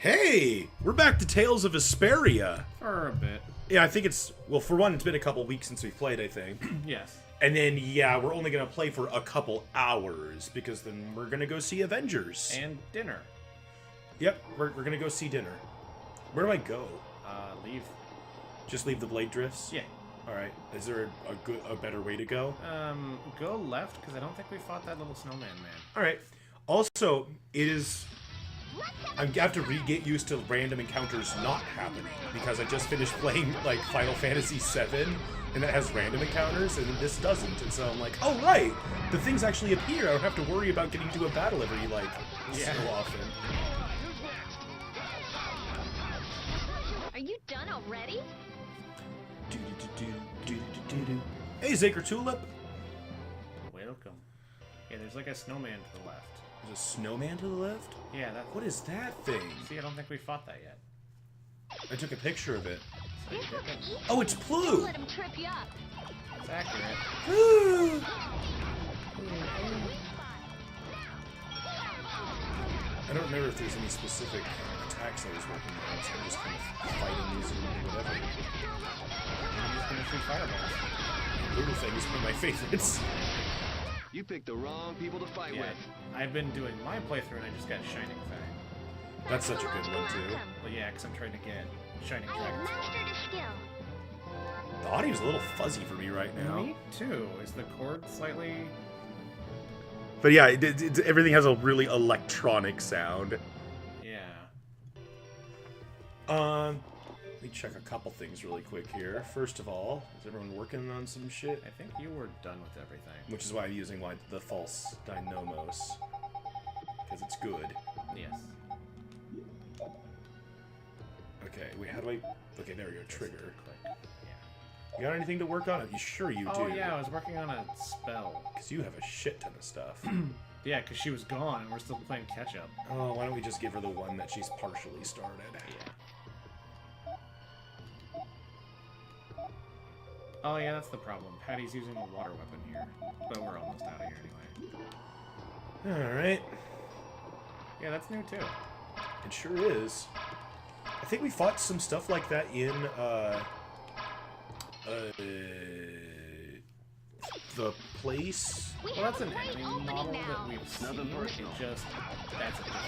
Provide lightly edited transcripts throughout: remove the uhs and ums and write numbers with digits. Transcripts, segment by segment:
Hey, we're back to Tales of Vesperia. For a bit. Yeah, I think it's, well, for one, it's been a couple weeks since we've played, I think. Yes. And then, yeah, we're only going to play for a couple hours, because then we're going to go see Avengers. And dinner. Yep, we're going to go see dinner. Where do I go? Leave. Just leave the blade drifts? Yeah. Alright, is there a better way to go? Go left, because I don't think we fought that little snowman man. Alright. Also, it is... I have to get used to random encounters not happening, because I just finished playing, like, Final Fantasy VII, and that has random encounters, and this doesn't, and so I'm like, oh, right! The things actually appear, I don't have to worry about getting to a battle every, like, so often. Are you done already? Hey, Zaker Tulip! Welcome. Yeah, there's like a snowman to the left. There's a snowman to the left? Yeah, that. What is that thing? See, I don't think we fought that yet. I took a picture of it. Easy. Oh, it's Plue! Let him trip you up. It's accurate. I don't remember if there's any specific attacks I was working on, so I'm just kind of fighting these and whatever. I'm just gonna shoot fireballs. Little thing is one of my favorites. You picked the wrong people to fight Yeah, with. I've been doing my playthrough and I just got Shining Fang. That's such a good one, too. Well, yeah, because I'm trying to get Shining I have Dragon. mastered a skill. The audio's a little fuzzy for me right now. Me too. Is the chord slightly... But yeah, everything has a really electronic sound. Yeah. Let me check a couple things really quick here. First of all, is everyone working on some shit? I think you were done with everything. Which is why I'm using the false dynamos. Because it's good. Yes. Okay, wait, how do I... Okay, there we go, trigger. Click. Yeah. You got anything to work on? You sure you do? Oh yeah, I was working on a spell. Because you have a shit ton of stuff. Yeah, because she was gone and we're still playing catch up. Oh, why don't we just give her the one that she's partially started? Yeah. Oh yeah, that's the problem. Patty's using a water weapon here. But we're almost out of here anyway. Alright. Yeah, that's new too. It sure is. I think we fought some stuff like that in, the place. Well, that's an enemy model that we've seen. Nothing personal. It just... That's a different...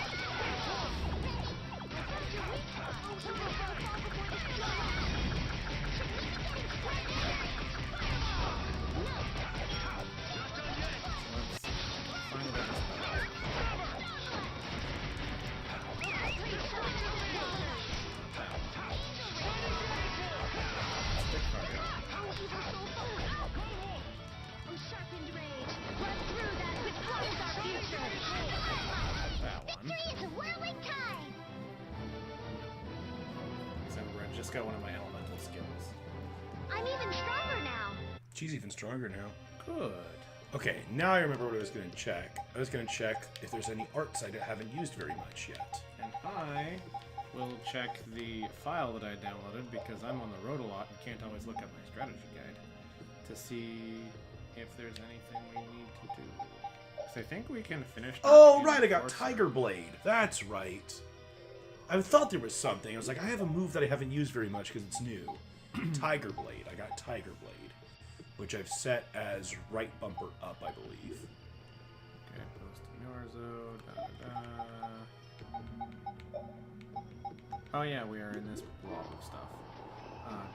Just got one of my elemental skills. I'm even stronger now. She's even stronger now. Good. Okay, now I remember what I was going to check. I was going to check if there's any arts I haven't used very much yet. And I will check the file that I downloaded because I'm on the road a lot and can't always look up my strategy guide to see if there's anything we need to do. So I think we can finish. Oh, right, I got Tiger Blade. That's right. I thought there was something. I was like, I have a move that I haven't used very much because it's new. Tiger Blade. I got Tiger Blade, which I've set as right bumper up, I believe. Okay, post Norzo, Oh yeah, we are in this block of stuff.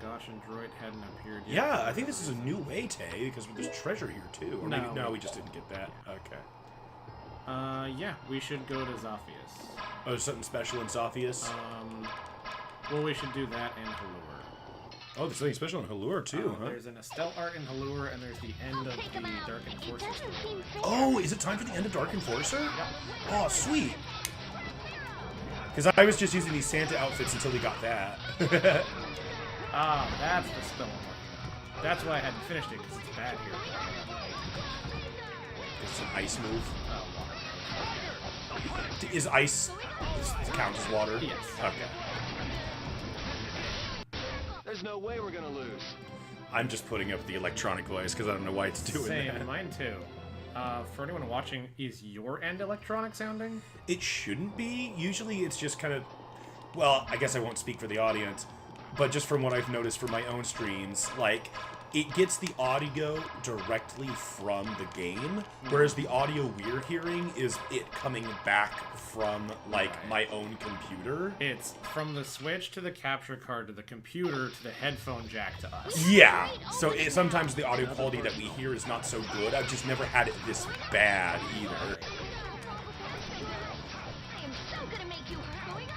Gosh and Droid hadn't appeared yet. Yeah, I think this is a new way, Tay, because there's treasure here too. Or maybe, no, we just didn't get that. Okay. Yeah, we should go to Zophius. Oh, there's something special in Zophius? Well, we should do that and Halure. Oh, there's something special in Halure too, huh? There's an Estelle art in Halure, and there's the end of the Dark Enforcer. Oh, is it time for the end of Dark Enforcer? Yep. Oh, sweet. Because I was just using these Santa outfits until we got that. Ah, that's the spell I'm working on. That's why I hadn't finished it, because it's bad here. It's an ice move. Water. Is ice count as water? Yes. Okay. There's no way we're gonna lose. I'm just putting up the electronic voice because I don't know why it's doing Same, that. mine too. For anyone watching, is your end electronic sounding? It shouldn't be. Usually it's just kind of... well, I guess I won't speak for the audience, but just from what I've noticed for my own streams, like, it gets the audio directly from the game, whereas the audio we're hearing is it coming back from, like, my own computer. It's from the Switch to the capture card to the computer to the headphone jack to us. Yeah, so sometimes the audio quality that we hear is not so good. I've just never had it this bad either. I am so gonna make you hurt.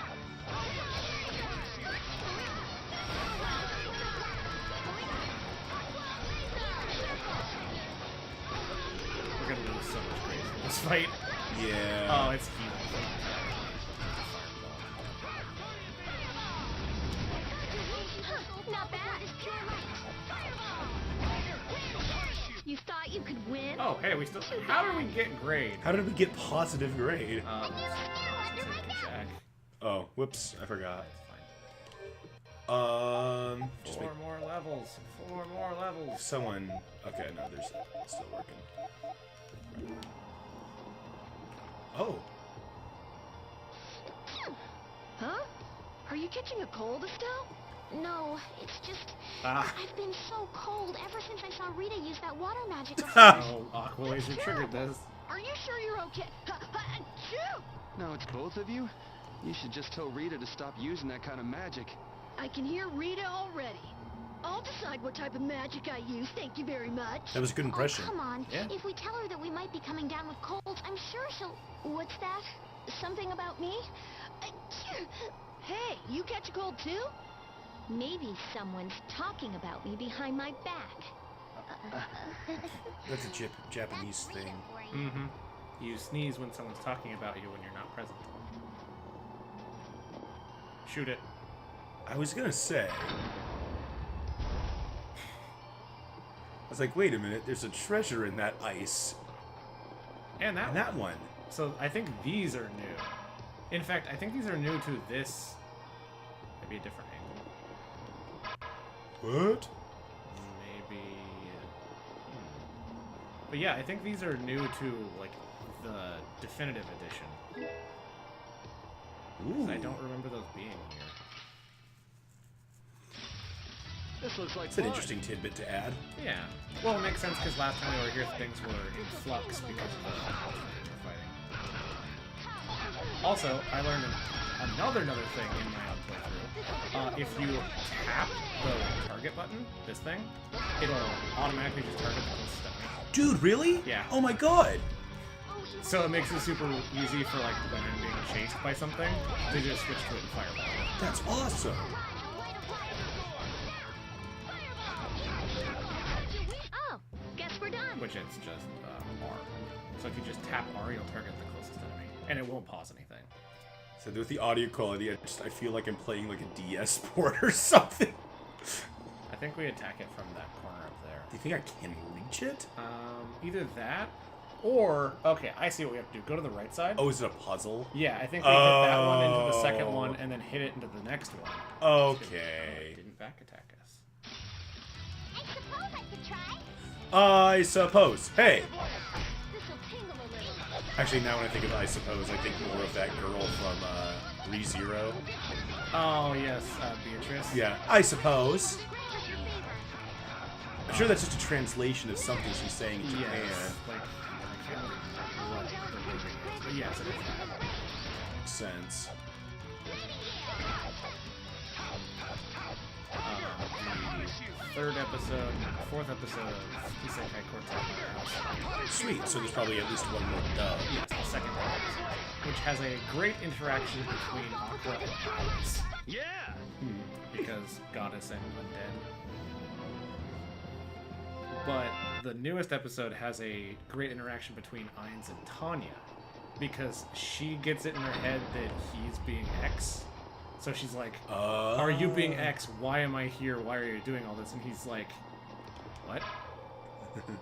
We're gonna lose so much grace in this fight. Yeah. Oh, it's huge. Not bad. You thought you could win? Oh, hey, we still. How do we get grade? How did we get positive grade? Let's take a check. Oh, whoops, I forgot. It's fine. Just Four wait. more levels. 4 more levels. Someone. Okay, no, there's still working. Oh, Huh? Are you catching a cold, Estelle? No, it's just... Ah. I've been so cold ever since I saw Rita use that water magic. Oh, Aqua Laser triggered this. Are you sure you're okay? Achoo! No, it's both of you? You should just tell Rita to stop using that kind of magic. I can hear Rita already. I'll decide what type of magic I use, thank you very much. that was a good impression. Oh, come on. Yeah. If we tell her that we might be coming down with colds, I'm sure she'll... What's that? Something about me? Achoo! Hey, you catch a cold too? Maybe someone's talking about me behind my back. That's a Japanese thing. Mm-hmm. You sneeze when someone's talking about you when you're not present. Shoot it. I was gonna say. I was like, wait a minute, there's a treasure in that ice. And that And that one. So I think these are new. In fact, I think these are new to this. Maybe a different angle. What? Maybe. But yeah, I think these are new to like the definitive edition. Ooh. 'Cause I don't remember those being here. This looks like It's an fun. interesting tidbit to add. Yeah. Well, it makes sense because last time we were here, things were in flux because of the monsters we were fighting. Also, I learned another thing in my own playthrough. If you tap the target button, this thing, it'll automatically just target the stomach. Dude, really? Yeah. Oh my god. So it makes it super easy for like when I'm being chased by something to just switch to it and fireball. That's awesome. Oh, guess we're done. Which it's just R. So if you just tap R, you'll target the closest enemy, and it won't pause anything. So with the audio quality, I feel like I'm playing like a DS port or something. I think we attack it from that corner up there. Do you think I can reach it? Either that, or okay, I see what we have to do. Go to the right side. Oh, is it a puzzle? Yeah, I think we hit that one into the second one, and then hit it into the next one. Okay. Didn't back attack us. I suppose I could try. I suppose. Hey. This'll tingle a little. Actually, now when I think of I suppose, I think more of that girl from ReZero. Oh yes, Beatrice. Yeah, I suppose. I'm sure that's just a translation of something she's saying in Japan. Yes. Like I can't remember what the movie is, but yes, it is that. Makes sense. The third episode, fourth episode of Isekai Quartet. Sweet, so there's probably at least one more dub. Yes, the second episode, which has a great interaction between Aqua and Goddess, Yeah! because Goddess and Undead. But the newest episode has a great interaction between Ainz and Tanya, because she gets it in her head that he's being X. So she's like, are you being X? Why am I here? Why are you doing all this? And he's like, what?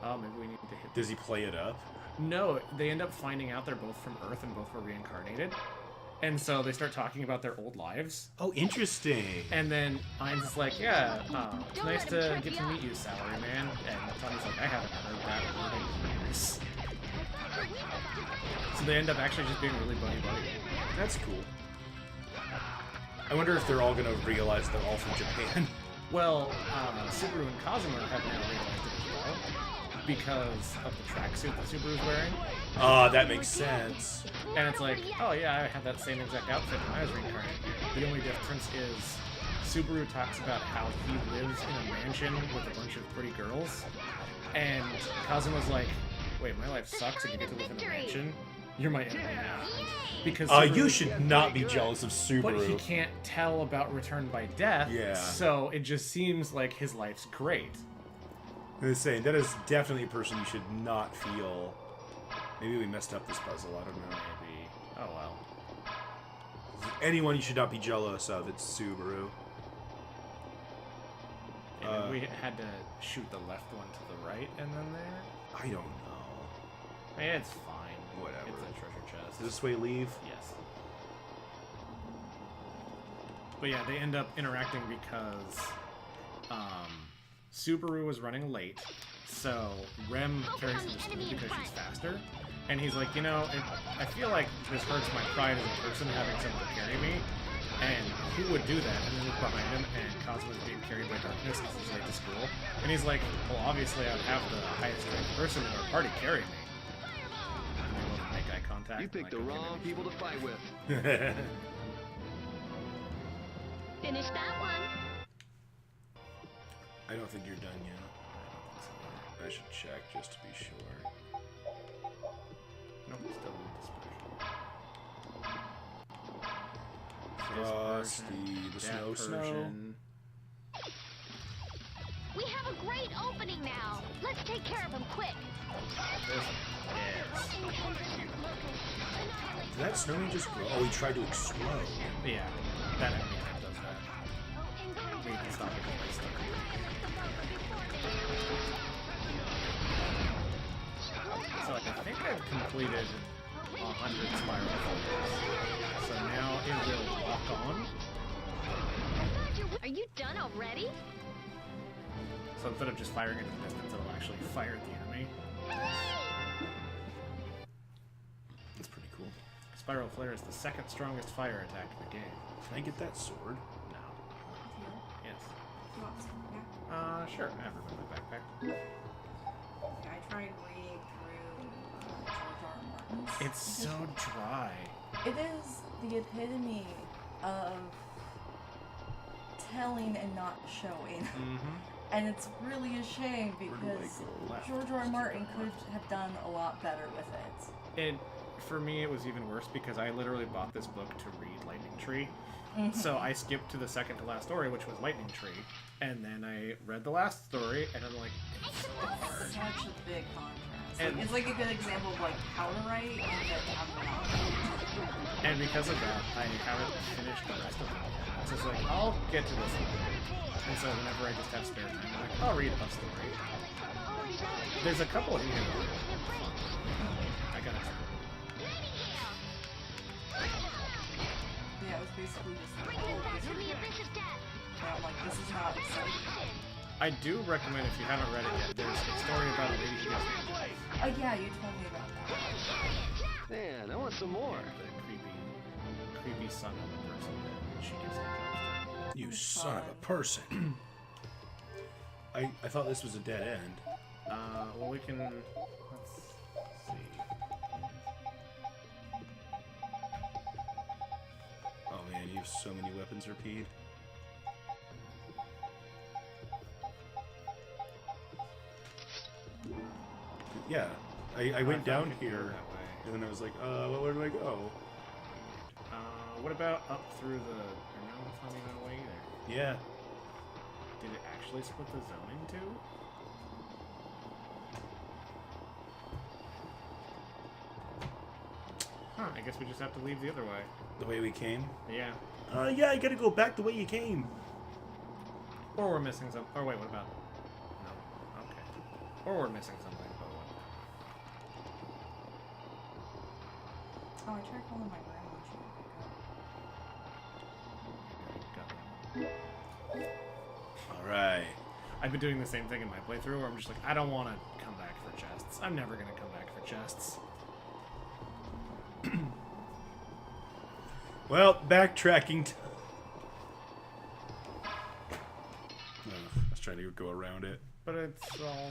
Oh, maybe we need to hit. Does he play it up? No, they end up finding out they're both from Earth and both were reincarnated. And so they start talking about their old lives. Oh, interesting. And then Ainz is like, yeah, it's nice to get to meet you, Salary Man. And Tanya's like, I haven't heard that word in years. So they end up actually just being really buddy-buddy. That's cool. I wonder if they're all gonna realize they're all from Japan. Well, Subaru and Kazuma have now realized it as well because of the tracksuit that Subaru's wearing. That makes sense. And it's like, oh yeah, I had that same exact outfit when I was reincarnated. The only difference is Subaru talks about how he lives in a mansion with a bunch of pretty girls, and Kazuma's like, wait, my life sucks and you get to live in a mansion? You're my enemy now. Because You should not be jealous of Subaru. But he can't tell about Return by Death, Yeah. so it just seems like his life's great. I was saying, that is definitely a person you should not feel. Maybe we messed up this puzzle, I don't know. Maybe. Oh well. Anyone you should not be jealous of, it's Subaru. And we had to shoot the left one to the right and then there? I don't know. It's fine. Whatever. It's a treasure chest. Is this way leave? Yes. But yeah, they end up interacting because Subaru was running late, so Rem carries him to school because she's faster. And he's like, you know, I feel like this hurts my pride as a person having someone carry me. And who would do that? And then look behind him, and Cosmo's being carried by darkness because he's late to school. And he's like, well, obviously I would have the highest ranked person in our party carry me. And they both make eye contact. You picked the and, like, wrong people to fight with. Finish that one. I don't think you're done yet. I should check just to be sure. Nope, still in Frost, the snow. We have a great opening now. Let's take care of him quick. Yes. Did that snowman just grow? Oh, he tried to explode. Yeah, that enemy type does that. We can stop it from stuck. So I think I've completed 100 spiral flares. So now it will walk on. Are you done already? So instead of just firing into the distance, it'll actually fire at the enemy. That's pretty cool. Spiral flare is the second strongest fire attack in the game. Can I get that sword? No. Yes. You want some? Yeah. Sure. I have room in my backpack. Yeah, I tried reading through George R. R. Martin's. It's so dry. It is the epitome of telling and not showing. Mm-hmm. And it's really a shame because Left. George R. R. Martin could have done a lot better with it. And for me, it was even worse because I literally bought this book to read Lightning Tree. So I skipped to the second to last story, which was Lightning Tree, and then I read the last story, and I'm like, it's so hard. Such a big contrast. And- It's like a good example of like how to write and then how to not write. And because of that, I haven't finished the rest of them. So it's like, I'll get to this one. And so whenever I just have spare time, I'm like, I'll read a story. There's a couple here. I got it. Yeah, it was basically just like, oh, this is good. And I'm like, this is not exciting. I do recommend, if you haven't read it yet, there's a story about a lady who gets angels. Oh yeah, you told me about that. Man, I want some more. The creepy son of a person that she gets angels. You son of a person. I thought this was a dead end. Well, we can. Let's see. Oh man, you have so many weapons, Repeat. Yeah, I went down thought we could go here, that way. and then I was like, well, where do I go? What about up through the? Or no, that's not even a way either. Yeah. Did it actually split the zoning too? Huh, I guess we just have to leave the other way. The way we came? Yeah. Yeah, you gotta go back the way you came. Or we're missing some. Or wait, what about? No. Okay. Or we're missing something. But what? Oh, I tried calling my grandma and she didn't pick up. Alright. I've been doing the same thing in my playthrough where I'm just like, I don't want to come back for chests. I'm never going to come back for chests. Well, backtracking. trying to go around it. But it's all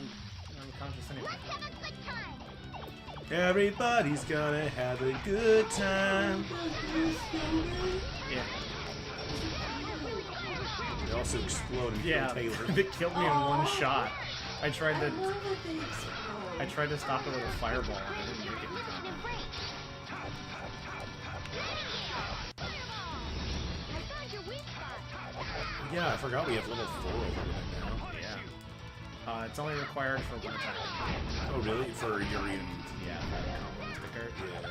unconscious anyway. Let's have a good time. Everybody's gonna have a good time. Yeah. They also explode and Yeah, kill Taylor. they killed me in one shot. I tried I to love that they explode. I tried to stop it with a fireball and I didn't make it. Yeah, I forgot we have level 4 over right now. Yeah. It's only required for one attack. Oh, really? For Yuri and... Yeah, that combo sticker. Yeah.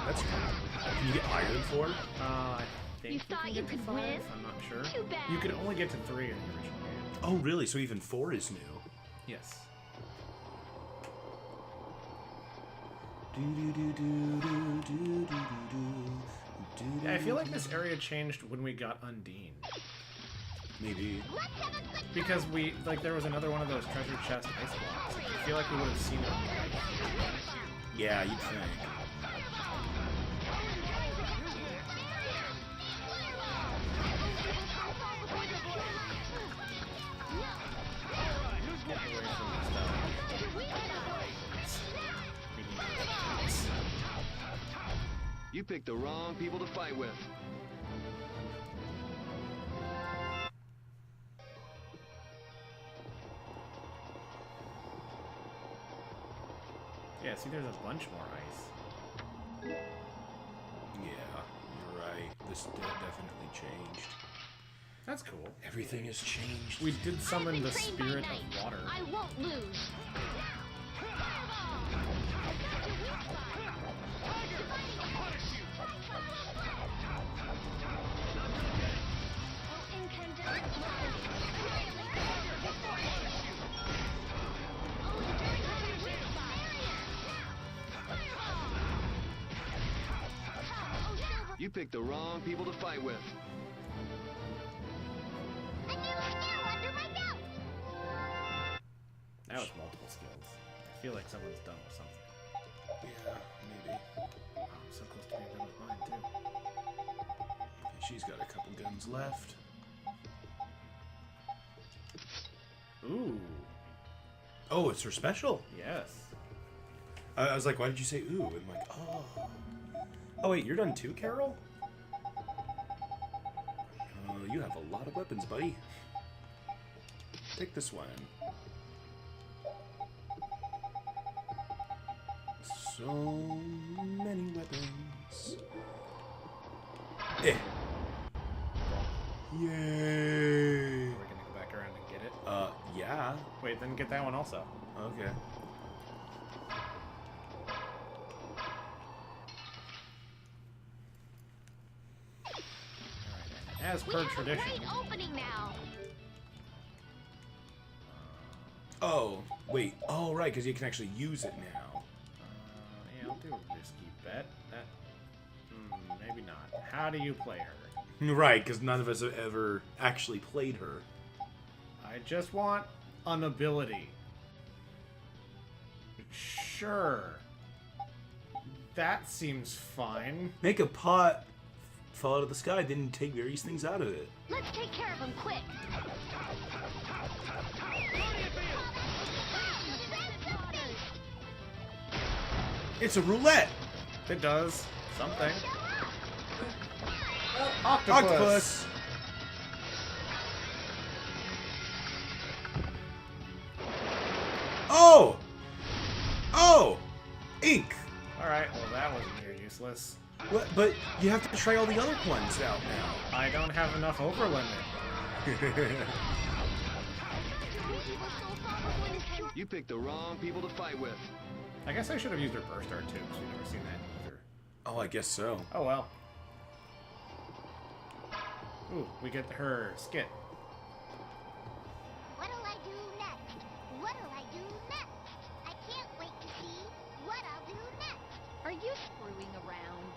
That's cool. Can you get higher than 4? I think You thought can you get to could 5. win? I'm not sure. Too bad. You could only get to 3 in the original game. Oh, really? So even 4 is new. Yes. Yeah, I feel like this area changed when we got Undine. Maybe. Because there was another one of those treasure chest ice blocks. I feel like we would have seen it. Yeah, you'd think. Get away from this stuff. You picked the wrong people to fight with. Yeah, see, there's a bunch more ice. Yeah, you're right. This definitely changed. That's cool. Everything has changed. We did summon the Trained by spirit night. of water. I won't lose. You picked the wrong people to fight with. A new skill under my belt. That was multiple skills. I feel like someone's done with something. Yeah, maybe. Oh, I'm so close to being done with mine, too. She's got a couple guns left. Ooh. Oh, it's her special. Yes. I was like, why did you say ooh? I'm like, oh. Oh, wait, you're done too, Carol? You have a lot of weapons, buddy. Take this one. So many weapons. Eh. Yay. We're gonna go back around and get it. Yeah. Wait, then get that one also. Okay. As We per have tradition. a great opening now. Oh, wait. Oh, right, because you can actually use it now. Yeah, I'll do a risky bet. Maybe not. How do you play her? Right, because none of us have ever actually played her. I just want an ability. Sure. That seems fine. Make a pot fall out of the sky, then take various things out of it. Let's take care of him quick. It's a roulette! It does something. Octopus! Oh! Oh! Ink! Alright, well that was near useless. What? But you have to try all the other ones out now. I don't have enough overlimit. You picked the wrong people to fight with. I guess I should have used her burst art too, because we've never seen that with her. Oh, I guess so. Oh well. Ooh, we get her skit. What'll I do next? What'll I do next? I can't wait to see what I'll do next. Are you screwing around?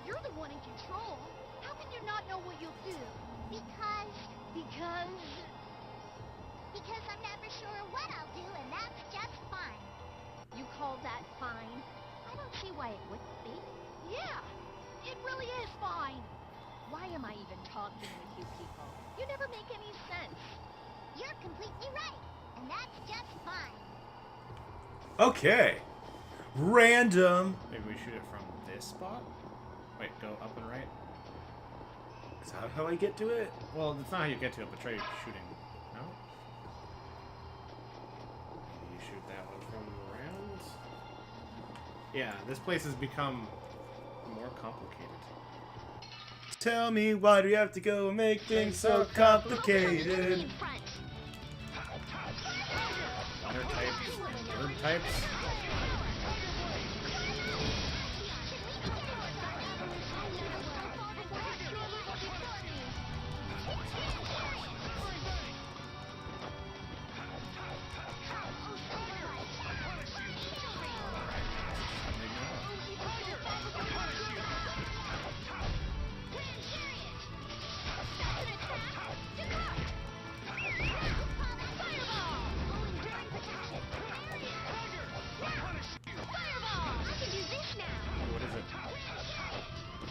You're the one in control. How can you not know what you'll do? Because I'm never sure what I'll do, and that's just fine. You call that fine? I don't see why it wouldn't be. Yeah, it really is fine. Why am I even talking with you people? You never make any sense. You're completely right, and that's just fine. Okay. Random. Maybe we shoot it from this spot? Wait, go up and right? Is that how I get to it? Well, that's not how you get to it, but try shooting. No? Maybe you shoot that one from around? Yeah, this place has become more complicated. Tell me, why do you have to go and make things so complicated? Water types, bird types. What is it?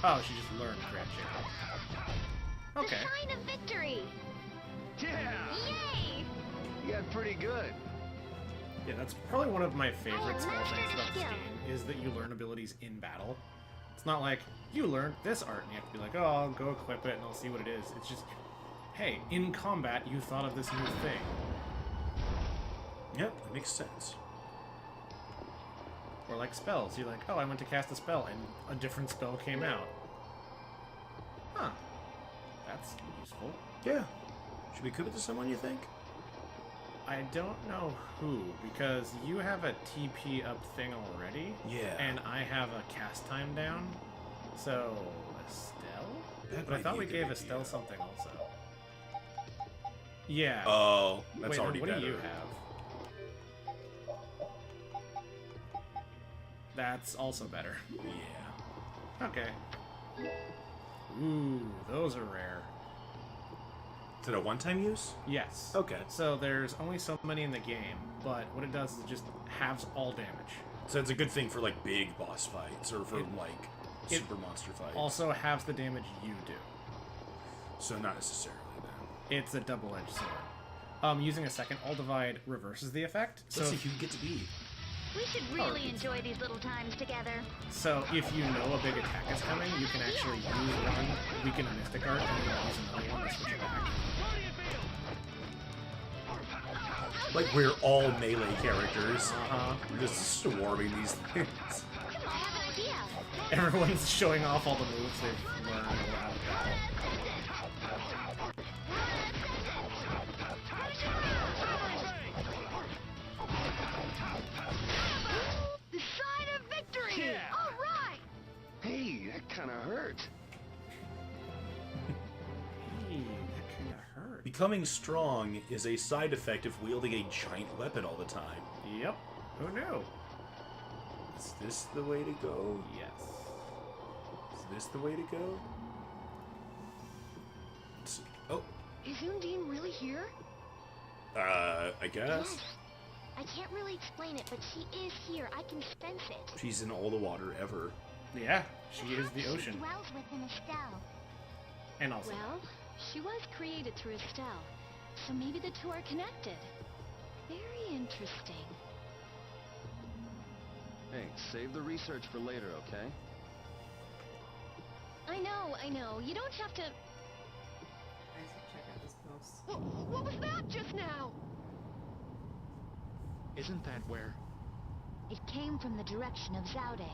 Oh, she just learned Grand Chicken. Okay. The sign of victory! Yeah! Yay! You got pretty good. Yeah, that's probably one of my favorite small mastered things about this skill. game, is that you learn abilities in battle. It's not like, you learned this art, and you have to be like, oh, I'll go equip it, and I'll see what it is. It's just, hey, in combat, you thought of this new thing. Yep, that makes sense. Or like spells, you're like, oh, I went to cast a spell, and a different spell came out. Huh. That's useful. Yeah. Should we equip it to someone, you think? I don't know who, because you have a TP up thing already. Yeah. And I have a cast time down. So, Estelle? That But I might thought be we a good gave idea. Estelle something also. Yeah. Oh, that's Wait, already what better. do you have? That's also better. Yeah. Okay. Ooh, those are rare. Is it a one-time use? Yes. Okay. So there's only so many in the game, but what it does is it just halves all damage. So it's a good thing for, like, big boss fights, or for, It- it super monster fights. Also halves the damage you do. So not necessarily, then. It's a double-edged sword. Using a second all divide reverses the effect. So Let's see who you get to be. We should really enjoy these little times together. So if you know a big attack is coming, you can actually use one, weaken a mystic art, and then use another one to switch it back. Like, we're all melee characters. Uh-huh. We're just swarming these things. I have an idea. Everyone's showing off all the moves they've learned out of battle. The sign of victory! Yeah. All right! Hey, that kind of hurt. Hey, that kind of hurt. Becoming strong is a side effect of wielding a giant weapon all the time. Yep. Who knew? Is this the way to go? Yes. Is this the way to go? Oh, Is Undine really here? I guess. Yes. I can't really explain it, but she is here. I can sense it. She's in all the water ever. Yeah, she is the Perhaps ocean. She dwells within Estelle. And also, Well, she was created through Estelle, so maybe the two are connected. Very interesting. Hey, save the research for later, okay? I know. You don't have to... I should check out this post. What was that just now? Isn't that where? It came from the direction of Zaude.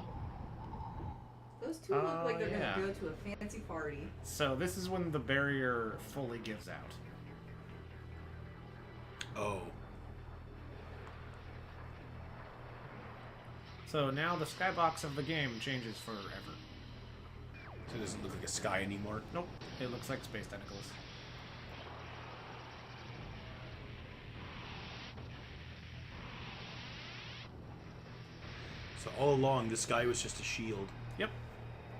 Those two look like they're yeah. gonna go to a fancy party. so this is when the barrier fully gives out. Oh. So now the skybox of the game changes forever. So it doesn't look like a sky anymore. Nope, it looks like space tentacles. So all along, the sky was just a shield. Yep.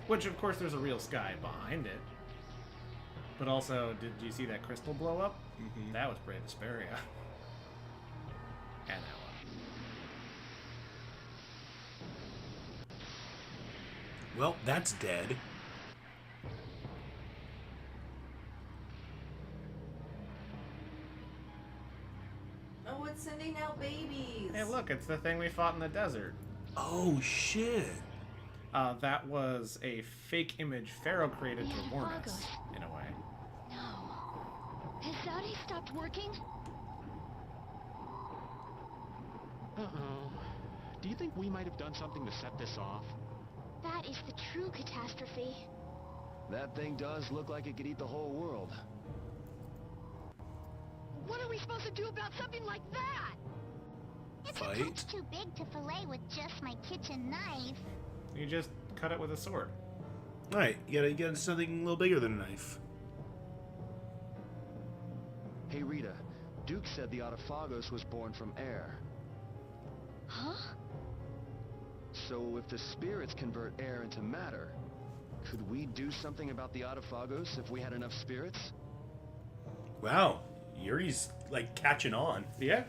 Which, of course, there's a real sky behind it. But also, did you see that crystal blow up? Mhm. That was pretty Vesperia. And that one. Well, that's dead. Oh, it's sending out babies. Hey, look, it's the thing we fought in the desert. Oh, shit. That was a fake image Pharaoh created to warn us, in a way. No. Has Zade stopped working? Uh-oh. Do you think we might have done something to set this off? That is the true catastrophe. That thing does look like it could eat the whole world. What are we supposed to do about something like that? It's Fight? a touch too big to fillet with just my kitchen knife. You just cut it with a sword. Alright, you gotta something a little bigger than a knife. Hey Rita, Duke said the Autophagos was born from air. Huh? So if the spirits convert air into matter, could we do something about the Autophagos if we had enough spirits? Wow, Yuri's like catching on. Yeah?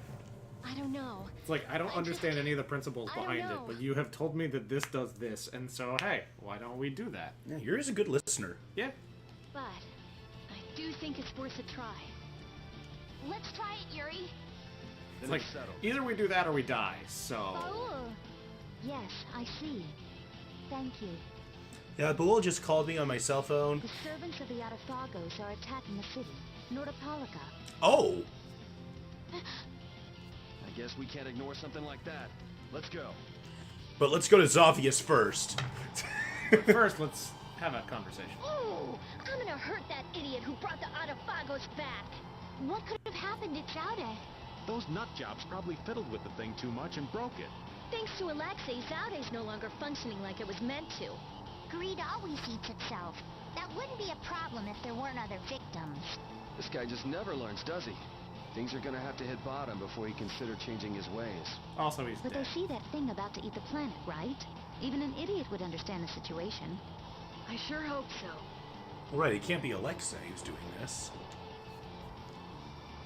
I don't know. It's like, I don't understand any of the principles I don't behind it, know. but you have told me that this does this, and so, hey, why don't we do that? Yeah, Yuri's a good listener. Yeah. But I do think it's worth a try. Let's try it, Yuri. It's like, either we do that or we die, so... Oh. Yes, I see. Thank you. Yeah, Baul just called me on my cell phone. The servants of the Autophagos are attacking the city, Nordopolica. Oh! I guess we can't ignore something like that. Let's go. But let's go to Zophius first. First, let's have a conversation. Oh, I'm gonna hurt that idiot who brought the Autophagos back. What could have happened to Zade? Those nut jobs probably fiddled with the thing too much and broke it. Thanks to Alexei, Zade's no longer functioning like it was meant to. Greed always eats itself. That wouldn't be a problem if there weren't other victims. This guy just never learns, does he? Things are gonna have to hit bottom before he consider changing his ways. Also, he's But dead. they see that thing about to eat the planet, right? Even an idiot would understand the situation. I sure hope so. Right, it can't be Alexei who's doing this.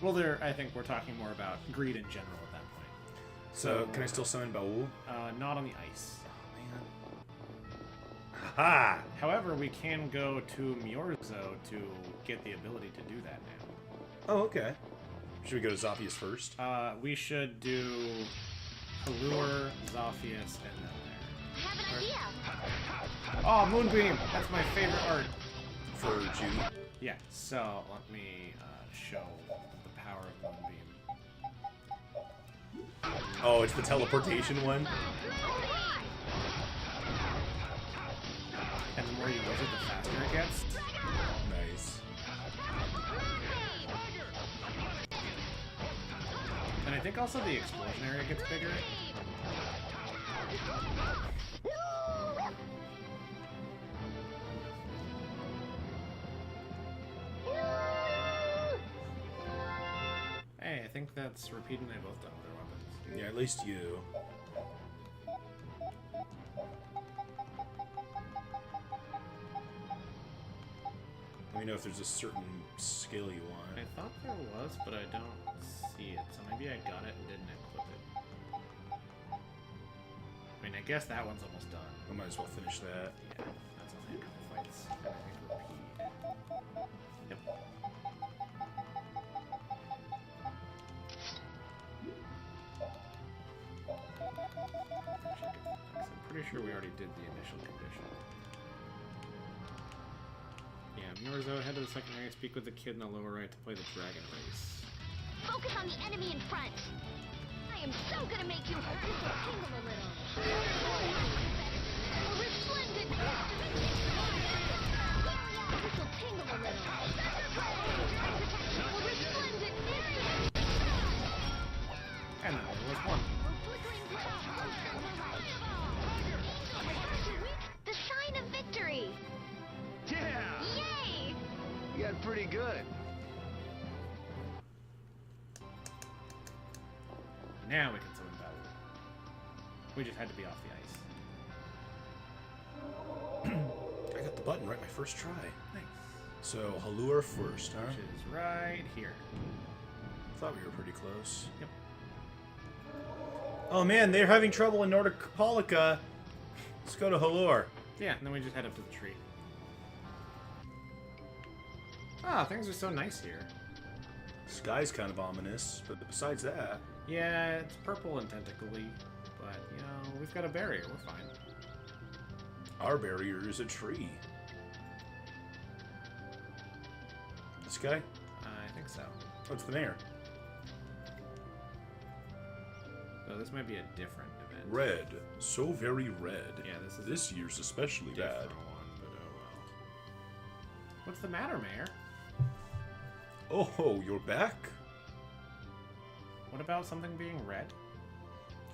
Well, I think we're talking more about greed in general at that point. So, can I still summon Baul? Not on the ice. Aha! However, we can go to Miorzo to get the ability to do that now. Oh, okay. Should we go to Zophius first? We should do Halur, Zophius, and then there. I have an idea. Oh, Moonbeam! That's my favorite art. For Judy? Yeah, so let me show the power of Moonbeam. Oh, it's the teleportation one? And the more you use it, the faster it gets. Nice. And I think also the explosion area gets bigger. Hey, I think that's Repeat and I both done with their weapons. Yeah, at least you. Let me know if there's a certain skill you want. I thought there was, but I don't see it. So maybe I got it and didn't equip it. I mean, I guess that one's almost done. I might as well finish that. Yeah, that's only a couple fights. And I think Repeat. Yep. I'm pretty sure we already did the initial condition. Yeah, Miorzo, head to the second area, speak with the kid in the lower right to play the dragon race. Focus on the enemy in front. I am so gonna make you hurt. This will tingle a little. A resplendent This will tingle a little. A resplendent And then there was one. The sign of victory. Yeah! Yay! You got pretty good. Now we can summon Battle. We just had to be off the ice. I got the button right my first try. Nice. So, Halur first, huh? Which is right here. Thought we were pretty close. Yep. Oh man, they're having trouble in Nordopolica. Let's go to Halur. Yeah, and then we just head up to the tree. Ah, things are so nice here. Sky's kind of ominous, but besides that... Yeah, it's purple and tentacly, but, you know, we've got a barrier. We're fine. Our barrier is a tree. This guy? I think so. What's the mayor? So this might be a different event. Red. So very red. Yeah, this is This year's especially bad. different one, but oh well. What's the matter, Mayor? Oh, you're back? What about something being red?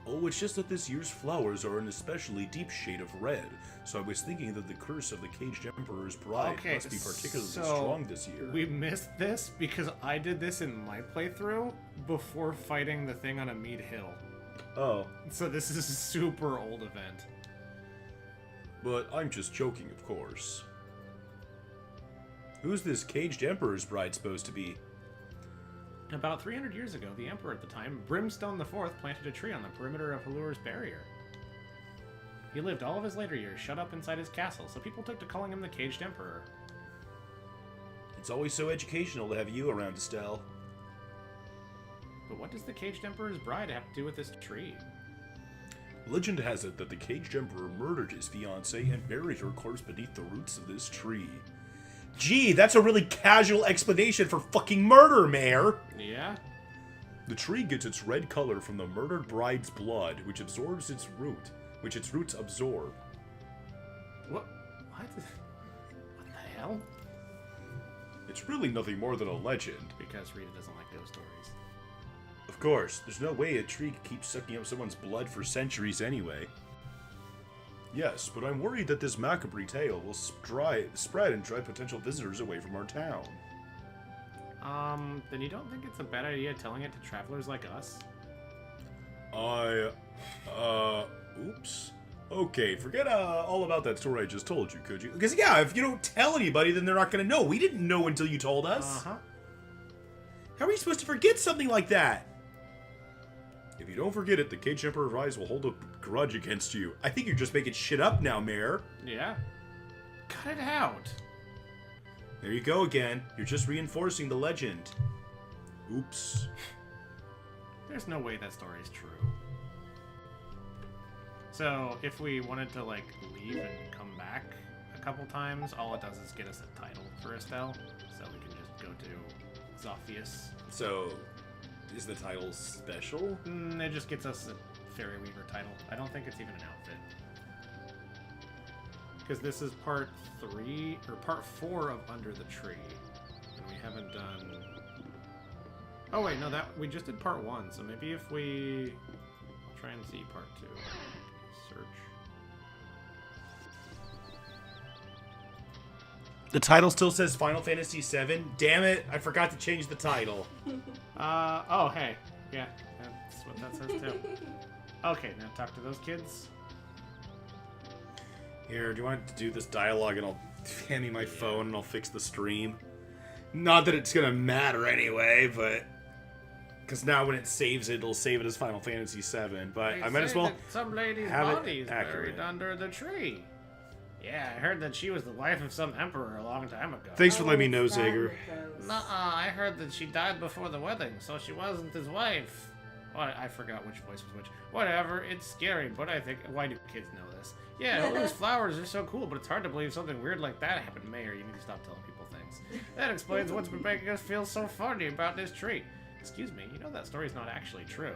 Oh, it's just that this year's flowers are an especially deep shade of red, so I was thinking that the curse of the Caged Emperor's Bride must be particularly strong this year. We missed this because I did this in my playthrough before fighting the thing on a mead hill. Oh. So this is a super old event. But I'm just joking, of course. Who's this Caged Emperor's Bride supposed to be? About 300 years ago, the Emperor at the time, Brimstone IV, planted a tree on the perimeter of Halur's barrier. He lived all of his later years shut up inside his castle, so people took to calling him the Caged Emperor. It's always so educational to have you around, Estelle. But what does the Caged Emperor's Bride have to do with this tree? Legend has it that the Caged Emperor murdered his fiancée and buried her corpse beneath the roots of this tree. Gee, that's a really casual explanation for fucking murder, Mayor! Yeah? The tree gets its red color from the murdered bride's blood, which its roots absorb. What? What the hell? It's really nothing more than a legend. Because Rita doesn't like ghost stories. Of course, there's no way a tree could keep sucking up someone's blood for centuries anyway. Yes, but I'm worried that this macabre tale will spread and drive potential visitors away from our town. Then you don't think it's a bad idea telling it to travelers like us? Oops. Okay, forget all about that story I just told you, could you? Because, yeah, if you don't tell anybody, then they're not going to know. We didn't know until you told us. Uh-huh. How are you supposed to forget something like that? If you don't forget it, the Caged Emperor's Rise will hold a grudge against you. I think you're just making shit up now, Mayor. Yeah? Cut it out. There you go again. You're just reinforcing the legend. Oops. There's no way that story is true. So, if we wanted to, like, leave and come back a couple times, all it does is get us a title for Estelle. So we can just go to Zophius. So, is the title special? It just gets us a Fairy Weaver title. I don't think it's even an outfit. Because this is part 3, or part 4 of Under the Tree. And we haven't done... Oh wait, no, we just did part 1, so maybe if we... I'll try and see part 2. Search. The title still says Final Fantasy VII? Damn it, I forgot to change the title. Oh, hey. Yeah, that's what that says too. Okay, now talk to those kids. Here, do you want to do this dialogue and I'll hand me my phone and I'll fix the stream? Not that it's gonna matter anyway, but... Because now when it saves it, it'll save it as Final Fantasy VII, but I might as well some lady's have body it is accurate. buried under the tree. Yeah, I heard that she was the wife of some emperor a long time ago. Thanks for letting me know, Zager. Nuh-uh, I heard that she died before the wedding, so she wasn't his wife. Well, I forgot which voice was which. Whatever, it's scary, but I think... Why do kids know this? Yeah, those flowers are so cool, but it's hard to believe something weird like that happened. Mayor, you need to stop telling people things. That explains what's been making us feel so funny about this tree. Excuse me, you know that story's not actually true.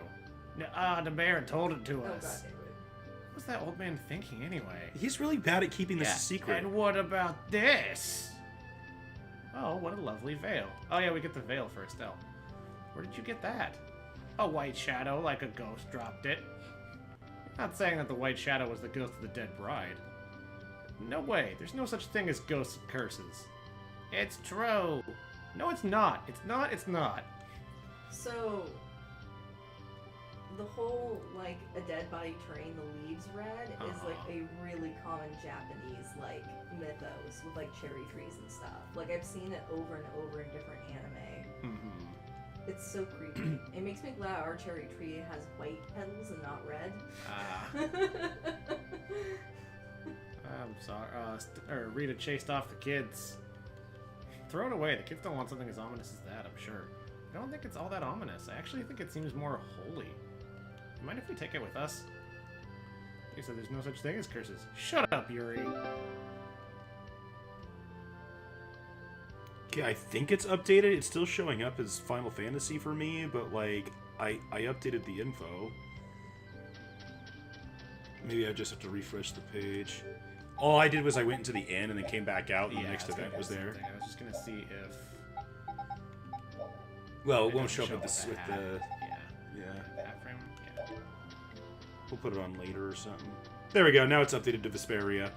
The mayor told it to us. What was that old man thinking anyway? He's really bad at keeping this a secret. And what about this? Oh, what a lovely veil. Oh yeah, we get the veil for Estelle. Where did you get that? A white shadow, like a ghost dropped it. You're not saying that the white shadow was the ghost of the dead bride. No way, there's no such thing as ghosts and curses. It's true. No, it's not. It's not, it's not. So, the whole, like, a dead body turning the leaves red is, like, a really common Japanese, like, mythos with, like, cherry trees and stuff. Like, I've seen it over and over in different anime. Mm-hmm. It's so creepy. It makes me glad our cherry tree has white petals and not red. I'm sorry. Rita chased off the kids. Throw it away. The kids don't want something as ominous as that, I'm sure. I don't think it's all that ominous. I actually think it seems more holy. You mind if we take it with us? You said there's no such thing as curses. Shut up, Yuri. Okay, I think it's updated. It's still showing up as Final Fantasy for me, but like I updated the info. Maybe I just have to refresh the page. All I did was I went into the end and then came back out, and the next event was there. I was just gonna see if. Well, it won't show up with the yeah. Hat frame. Yeah. We'll put it on later or something. There we go. Now it's updated to Vesperia.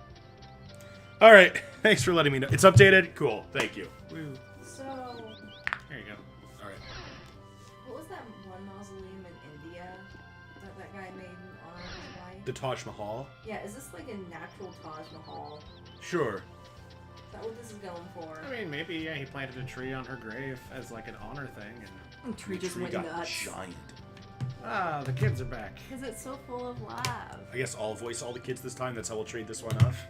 All right. Thanks for letting me know. It's updated. Cool. Thank you. Woo. So, There you go. All right. what was that one mausoleum in India that guy made in honor of his wife? The Taj Mahal. Yeah, is this like a natural Taj Mahal? Sure. Is that what this is going for? I mean, maybe yeah, he planted a tree on her grave as like an honor thing, and The tree just Tree went got nuts. giant. the kids are back. Because it's so full of love. I guess I'll voice all the kids this time. That's how we'll trade this one off.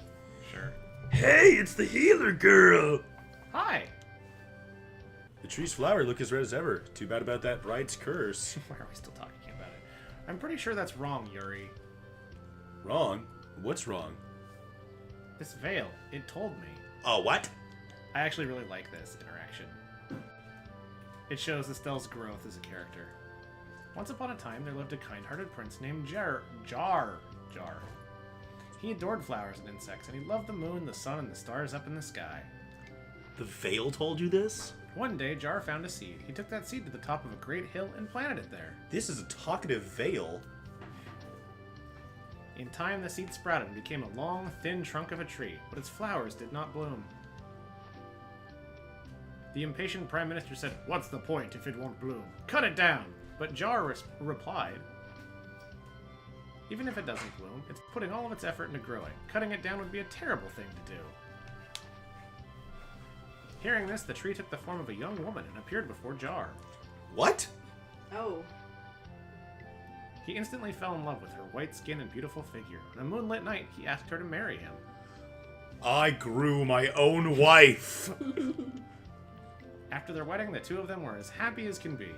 Sure. Hey, it's the healer girl. Hi. The tree's flower look as red as ever. Too bad about that bride's curse. Why are we still talking about it? I'm pretty sure that's wrong, Yuri. Wrong? What's wrong? This veil, it told me. Oh, what? I actually really like this interaction. It shows Estelle's growth as a character. Once upon a time, there lived a kind-hearted prince named Jar. He adored flowers and insects, and he loved the moon, the sun, and the stars up in the sky. The veil told you this? One day, Jar found a seed. He took that seed to the top of a great hill and planted it there. This is a talkative veil. In time, the seed sprouted and became a long, thin trunk of a tree, but its flowers did not bloom. The impatient Prime Minister said, "What's the point if it won't bloom? Cut it down!" But Jar replied, "Even if it doesn't bloom, it's putting all of its effort into growing. Cutting it down would be a terrible thing to do." Hearing this, the tree took the form of a young woman and appeared before Jar. What? Oh. He instantly fell in love with her white skin and beautiful figure. On a moonlit night, he asked her to marry him. I grew my own wife. After their wedding, the two of them were as happy as can be.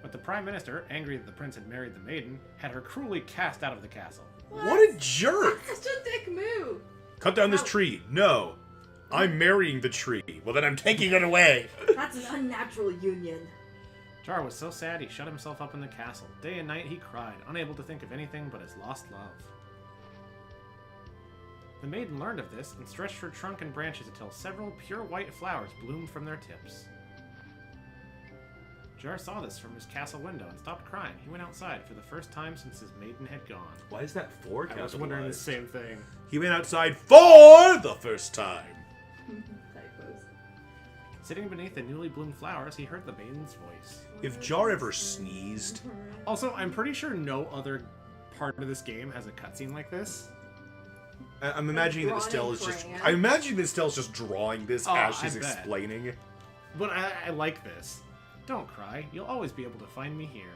But the Prime Minister, angry that the prince had married the maiden, had her cruelly cast out of the castle. What a jerk. That's such a dick move. Cut down this tree. No. I'm marrying the tree. Well, then I'm taking it away. That's an unnatural union. Jar was so sad he shut himself up in the castle. Day and night he cried, unable to think of anything but his lost love. The maiden learned of this and stretched her trunk and branches until several pure white flowers bloomed from their tips. Jar saw this from his castle window and stopped crying. He went outside for the first time since his maiden had gone. Why is that for? I was wondering the same thing. He went outside for the first time. Typos. Sitting beneath the newly bloomed flowers, he heard the maiden's voice. If Jar ever sneezed... Also, I'm pretty sure no other part of this game has a cutscene like this. I'm imagining that Drawn Estelle in is just... crayon. I imagine that Estelle's just drawing this Oh, as I she's bet. explaining. But I like this. Don't cry. You'll always be able to find me here.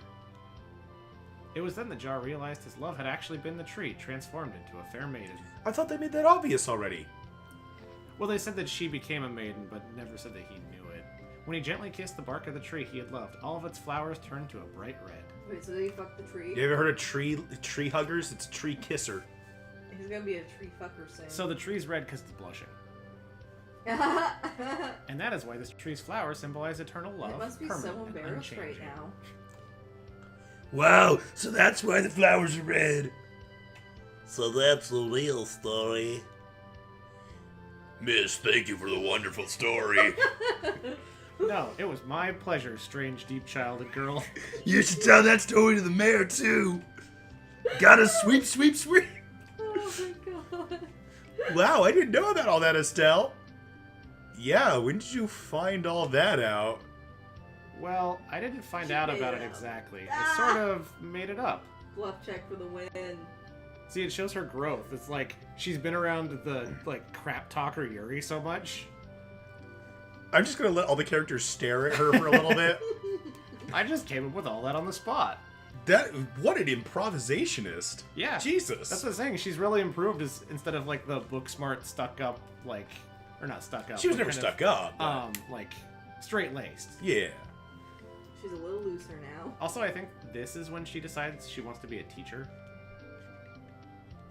It was then that Jar realized his love had actually been the tree, transformed into a fair maiden. I thought they made that obvious already. Well, they said that she became a maiden, but never said that he knew it. When he gently kissed the bark of the tree he had loved, all of its flowers turned to a bright red. Wait, so did he fuck the tree? You ever heard of tree huggers? It's a tree kisser. He's gonna be a tree fucker soon. So the tree's red because it's blushing. And that is why this tree's flowers symbolize eternal love, It must be permanent so and embarrassed right unchanging. now. Wow, so that's why the flowers are red. So that's the real story. Miss, thank you for the wonderful story. No, it was my pleasure, strange, deep childhood girl. You should tell that story to the mayor, too. Gotta sweep, sweep, sweep. Oh my god. Wow, I didn't know about all that, Estelle. Yeah, when did you find all that out? Well, I didn't find She out made about it it up. exactly. Ah! I sort of made it up. Bluff check for the win. See, it shows her growth. It's like she's been around the crap talker Yuri so much. I'm just gonna let all the characters stare at her for a little bit. I just came up with all that on the spot. What an improvisationist. Yeah. Jesus. That's the thing. She's really improved instead of like the book smart stuck up or not stuck up. She was but never kind stuck up. of, but- straight-laced. Yeah. She's a little looser now. Also, I think this is when she decides she wants to be a teacher.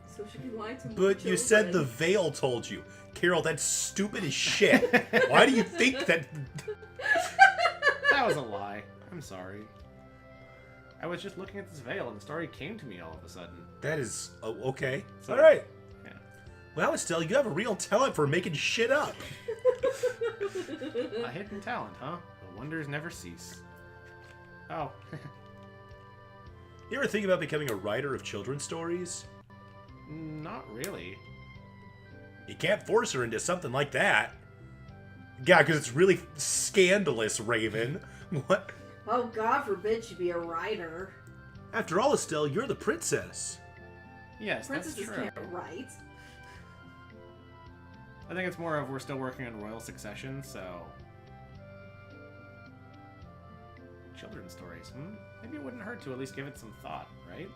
So she can lie to more But you said the children. veil told you. Carol, that's stupid as shit. Why do you think that... That was a lie. I'm sorry. I was just looking at this veil, and the story came to me all of a sudden. That is... Oh, okay. So- All right. Yeah. Well, Estelle, you have a real talent for making shit up. A hidden talent, huh? The wonders never cease. Oh. You ever think about becoming a writer of children's stories? Not really. You can't force her into something like that. Yeah, because it's really scandalous, Raven. What? Oh, God forbid she be a writer. After all, Estelle, you're the princess. Yes, Princesses that's true. can't write. I think it's more of we're still working on royal succession, so... Children's stories, Maybe it wouldn't hurt to at least give it some thought, right?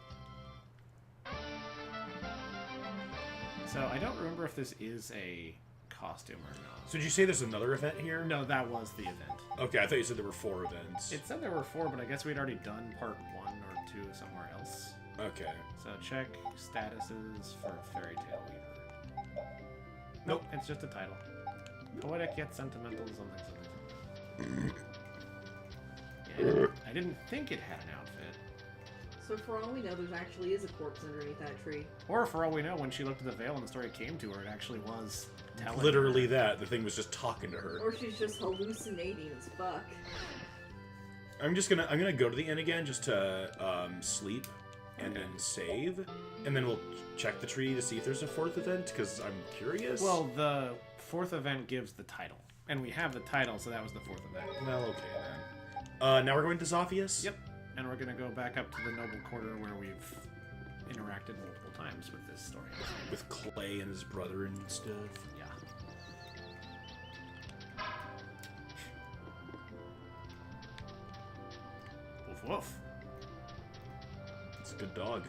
So, I don't remember if this is a costume or not. So did you say there's another event here? No, that was the event. Okay, I thought you said there were 4 events. It said there were 4, but I guess we'd already done part 1 or 2 somewhere else. Okay. So check statuses for Fairy Tale Weaver. Nope. It's just a title. Poetic yet sentimental something. Yeah, I didn't think it had an outfit. So for all we know, there actually is a corpse underneath that tree. Or for all we know, when she looked at the veil and the story came to her, it actually was telling Literally her. that. The thing was just talking to her. Or she's just hallucinating as fuck. I'm gonna go to the inn again just to sleep and then save, and then we'll check the tree to see if there's a 4th event because I'm curious. Well, the 4th event gives the title, and we have the title, so that was the 4th event. Well, okay then. Now we're going to Zophius? Yep, and we're gonna go back up to the Noble Quarter where we've interacted multiple times with this story. With Clay and his brother and stuff. Yeah. Woof woof. It's a good dog.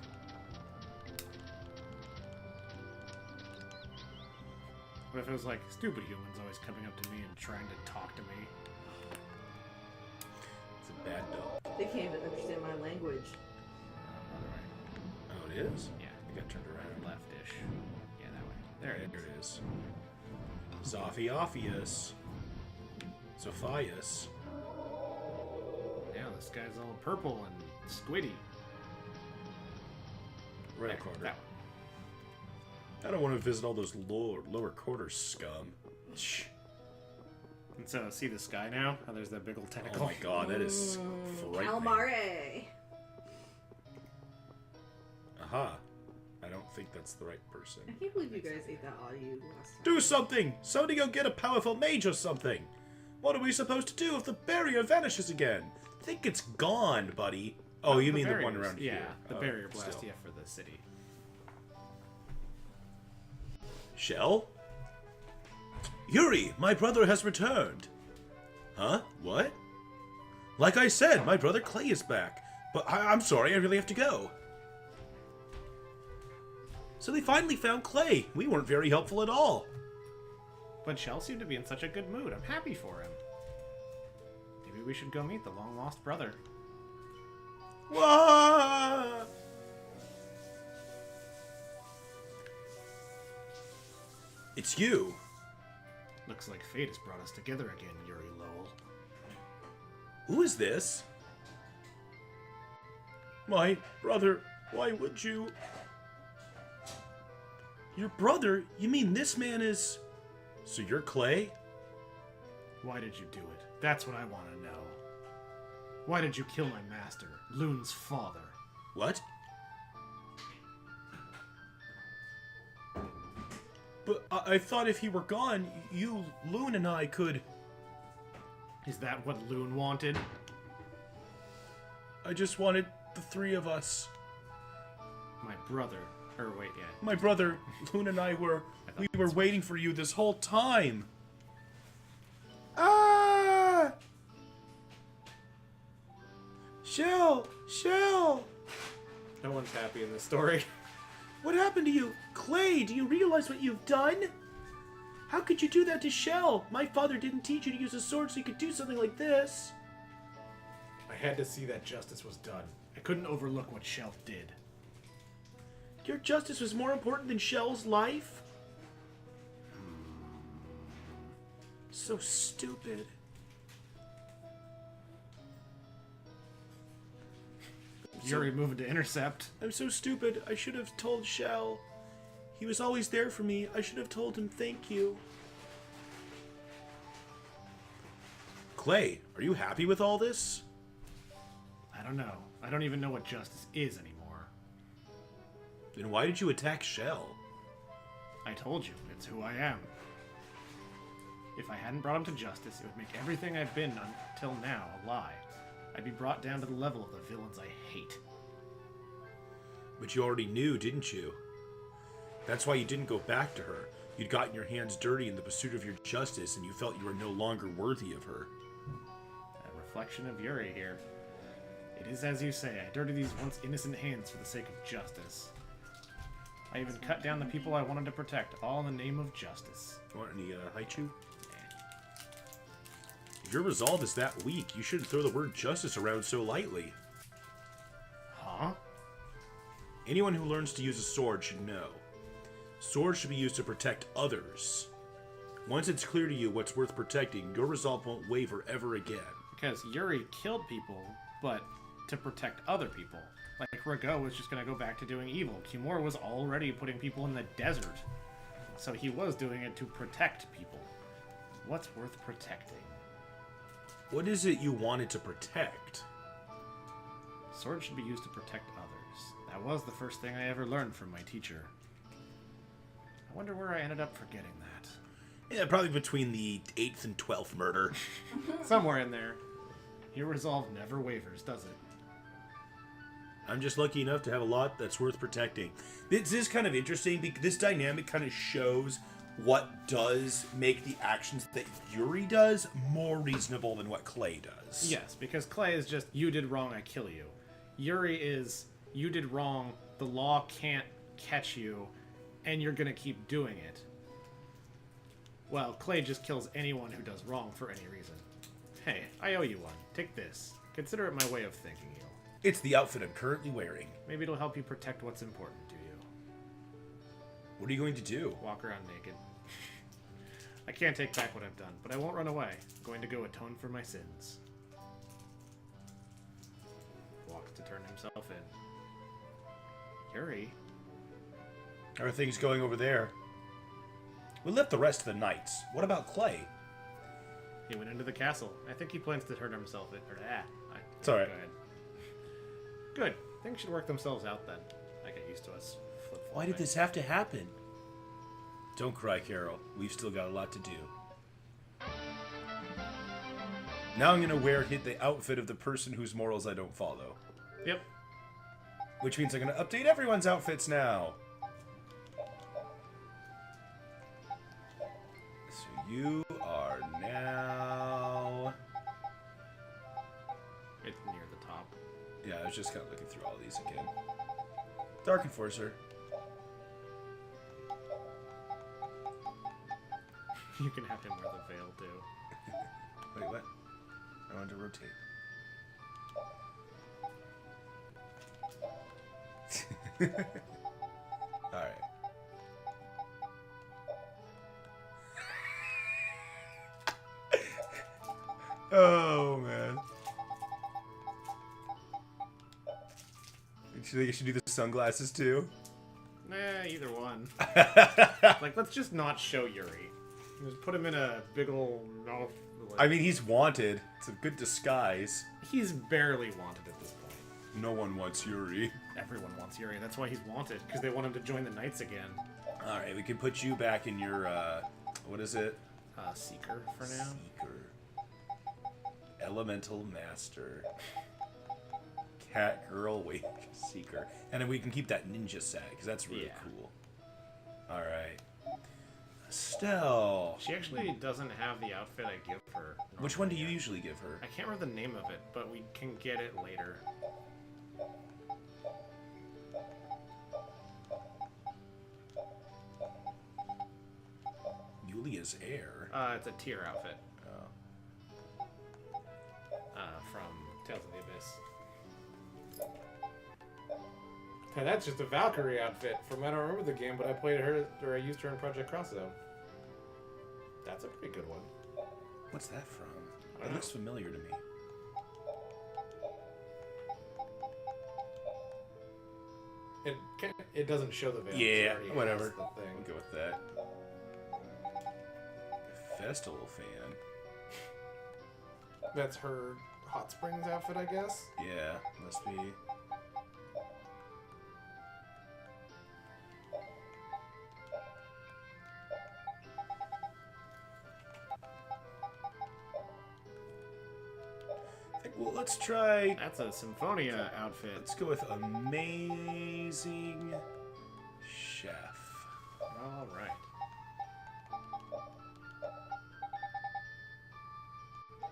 What if it was like, stupid humans always coming up to me and trying to talk to me? It's a bad dog. They can't even understand my language. Other way. Oh, it is? Yeah. I got turned around. Left-ish. Yeah, that way. There it There is. it is. Zophiophilus. Zophius. Yeah, this guy's all purple and squiddy. Right There, corner. that one. I don't want to visit all those lower quarters scum. Shh. And so, see the sky now? How there's that big old tentacle? Oh my god, that is frightening. Calamare! Aha. I don't think that's the right person. I can't believe you guys ate that audio last time. Do something! Somebody go get a powerful mage or something! What are we supposed to do if the barrier vanishes again? Think it's gone, buddy. Oh, you mean the one barriers. around yeah, here? the Oh, barrier blast, still. yeah, for the city. Shell? Yuri, my brother has returned. Huh? What? Like I said, my brother Clay is back. But I'm sorry, I really have to go. So they finally found Clay. We weren't very helpful at all. But Shell seemed to be in such a good mood. I'm happy for him. Maybe we should go meet the long-lost brother. Wah! It's you. Looks like fate has brought us together again, Yuri Lowell. Who is this? My brother. Why would you? Your brother? You mean this man is... So you're Clay? Why did you do it? That's what I want to know. Why did you kill my master, Loon's father? What? But I thought if he were gone, you, Loon, and I could... Is that what Loon wanted? I just wanted the 3 of us. My brother. Or wait, yeah. My brother, Loon, and I were... We were waiting for you this whole time. Ah! Shell! Shell! No one's happy in this story. What happened to you? Clay, do you realize what you've done? How could you do that to Shell? My father didn't teach you to use a sword so you could do something like this. I had to see that justice was done. I couldn't overlook what Shell did. Your justice was more important than Shell's life? So stupid. Yuri moving to intercept. I'm so stupid. I should have told Shell. He was always there for me. I should have told him thank you. Clay, are you happy with all this? I don't know. I don't even know what justice is anymore. Then why did you attack Shell? I told you, it's who I am. If I hadn't brought him to justice, it would make everything I've been until now a lie. I'd be brought down to the level of the villains I hate. But you already knew, didn't you? That's why you didn't go back to her. You'd gotten your hands dirty in the pursuit of your justice, and you felt you were no longer worthy of her. A reflection of Yuri here. It is as you say, I dirtied these once innocent hands for the sake of justice. I even cut down the people I wanted to protect, all in the name of justice. Want any haichu? If your resolve is that weak, you shouldn't throw the word justice around so lightly. Huh? Anyone who learns to use a sword should know. Swords should be used to protect others. Once it's clear to you what's worth protecting, your resolve won't waver ever again. Because Yuri killed people, but to protect other people. Like, Rago was just going to go back to doing evil. Kimura was already putting people in the desert. So he was doing it to protect people. What's worth protecting? What is it you wanted to protect? Swords should be used to protect others. That was the first thing I ever learned from my teacher. I wonder where I ended up forgetting that. Yeah, probably between the 8th and 12th murder. Somewhere in there. Your resolve never wavers, does it? I'm just lucky enough to have a lot that's worth protecting. This is kind of interesting because this dynamic kind of shows what does make the actions that Yuri does more reasonable than what Clay does. Yes, because Clay is just, you did wrong, I kill you. Yuri is, you did wrong, the law can't catch you, and you're gonna keep doing it. Well, Clay just kills anyone who does wrong for any reason. Hey, I owe you one. Take this. Consider it my way of thanking you. It's the outfit I'm currently wearing. Maybe it'll help you protect what's important to you. What are you going to do? Walk around naked. I can't take back what I've done, but I won't run away. I'm going to go atone for my sins. Walks to turn himself in. Yuri? How are things going over there? We left the rest of the knights. What about Clay? He went into the castle. I think he plans to hurt himself. It's alright. Go ahead. Good. Things should work themselves out then. I get used to us flip-flopping. Why did this have to happen? Don't cry, Carol. We've still got a lot to do. Now I'm going to hit the outfit of the person whose morals I don't follow. Yep. Which means I'm going to update everyone's outfits now. So you are now... It's near the top. Yeah, I was just kind of looking through all these again. Dark Enforcer. You can have him wear the veil too. Wait, what? I wanted to rotate. Alright. Oh, man. Do you think I should do the sunglasses too? Nah, either one. Like, let's just not show Yuri. Just put him in a big ol' mouth. Like, I mean, he's wanted. It's a good disguise. he's barely wanted at this point. No one wants Yuri. Everyone wants Yuri. That's why he's wanted, because they want him to join the Knights again. Alright, we can put you back in your, what is it? Seeker for now. Seeker. Elemental Master. Cat Girl Wake Seeker. And then we can keep that ninja set, because that's really cool. Alright. Estelle. She actually doesn't have the outfit I give her. Which one do you yet. usually give her? I can't remember the name of it, but we can get it later. You Julia's heir. It's a tier outfit. Oh. From Tales of the Abyss. And that's just a Valkyrie outfit from I don't remember the game, but I played her, or I used her in Project Cross Zone. That's a pretty good one. What's that from? It looks familiar to me. It doesn't show the veil. Yeah, Sorry, whatever. that's the thing. We'll go with that. Festival fan. That's her Hot Springs outfit, I guess. Yeah, must be. Well, let's try. That's a Symphonia outfit. Let's go with Amazing Chef. All right.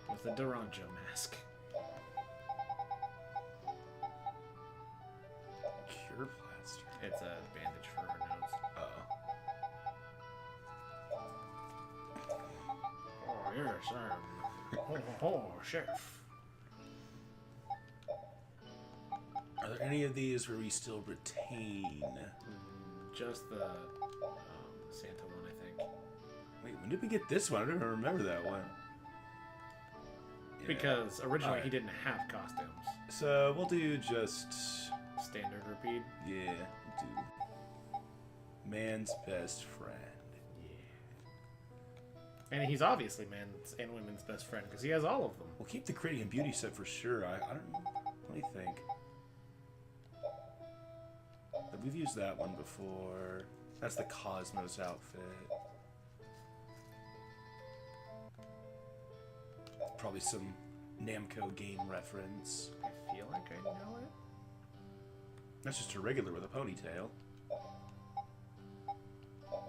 With the Duranjo mask. Cure plaster. It's a bandage for her nose. Oh. Oh, yes, oh, chef. Are there any of these where we still retain? Just the Santa one, I think. Wait, when did we get this one? I don't even remember that one. Yeah. Because originally Alright. he didn't have costumes. So we'll do just. Standard repeat. Yeah, we'll do. Man's best friend. And he's obviously man's and women's best friend because he has all of them. We'll keep the Creating and Beauty set for sure. I don't know. Let me think. We've used that one before. That's the Cosmos outfit. Probably some Namco game reference. I feel like I know it. That's just a regular with a ponytail.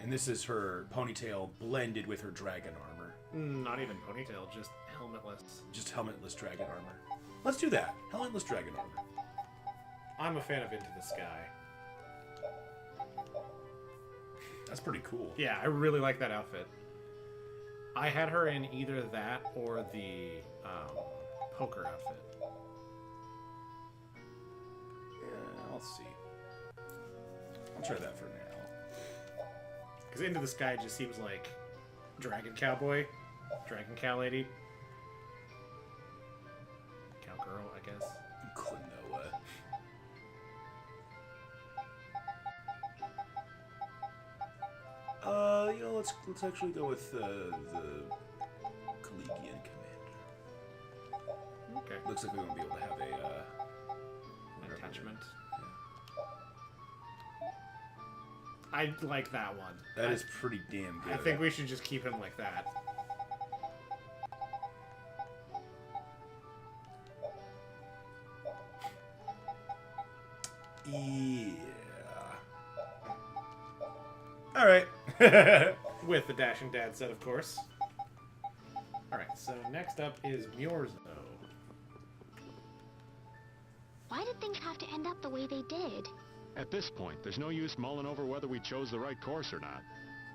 And this is her ponytail blended with her dragon armor. Not even ponytail, just helmetless. Just helmetless dragon armor. Let's do that. Helmetless dragon armor. I'm a fan of Into the Sky. That's pretty cool. Yeah, I really like that outfit. I had her in either that or the poker outfit. Yeah, I'll see. I'll try that for now. Because Into the Sky just seems like Dragon Cowboy, Dragon Cow Lady, Cowgirl, I guess. Klonoa. You know, let's actually go with the Collegian Commander. Okay. Looks like we won't be able to have a An attachment. Yeah. I like that one. That is pretty damn good. I think we should just keep him like that. Yeah. All right. With the Dashing Dad set, of course. Alright, so next up is Myorzo. Why did things have to end up the way they did? At this point, there's no use mulling over whether we chose the right course or not.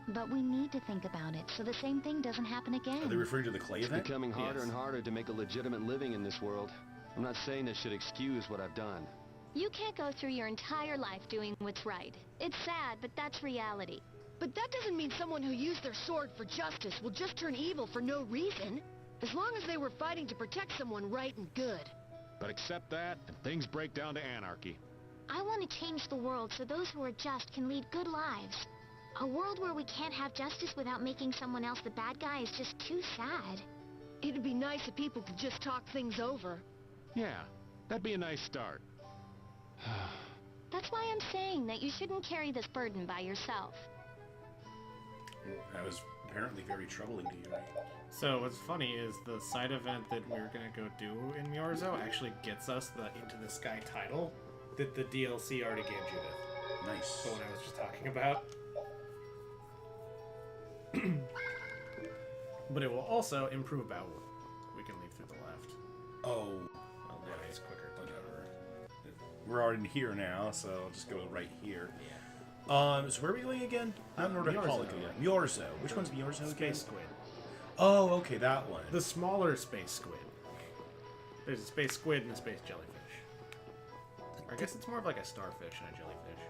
But we need to think about it so the same thing doesn't happen again. Are they referring to the clay It's event? becoming harder Yes. and harder to make a legitimate living in this world. I'm not saying this should excuse what I've done. You can't go through your entire life doing what's right. It's sad, but that's reality. But that doesn't mean someone who used their sword for justice will just turn evil for no reason. As long as they were fighting to protect someone right and good. But accept that, and things break down to anarchy. I want to change the world so those who are just can lead good lives. A world where we can't have justice without making someone else the bad guy is just too sad. It'd be nice if people could just talk things over. Yeah, that'd be a nice start. That's why I'm saying that you shouldn't carry this burden by yourself. That was apparently very troubling to you, right? So what's funny is the side event that we're gonna go do in Myorzo actually gets us the Into the Sky title that the DLC already gave Judith. Nice. The one I was just talking about. But it will also improve about we can leave through the left. Oh, Well, no, it's quicker. whatever. We're already here now, so I'll just go right here. So where are we going again? I'm Nordic Pollock again. Myorzo. Which one's Myorzo again? Space squid. Oh, okay, that one. The smaller space squid. There's a space squid and a space jellyfish. I guess it's more of like a starfish and a jellyfish.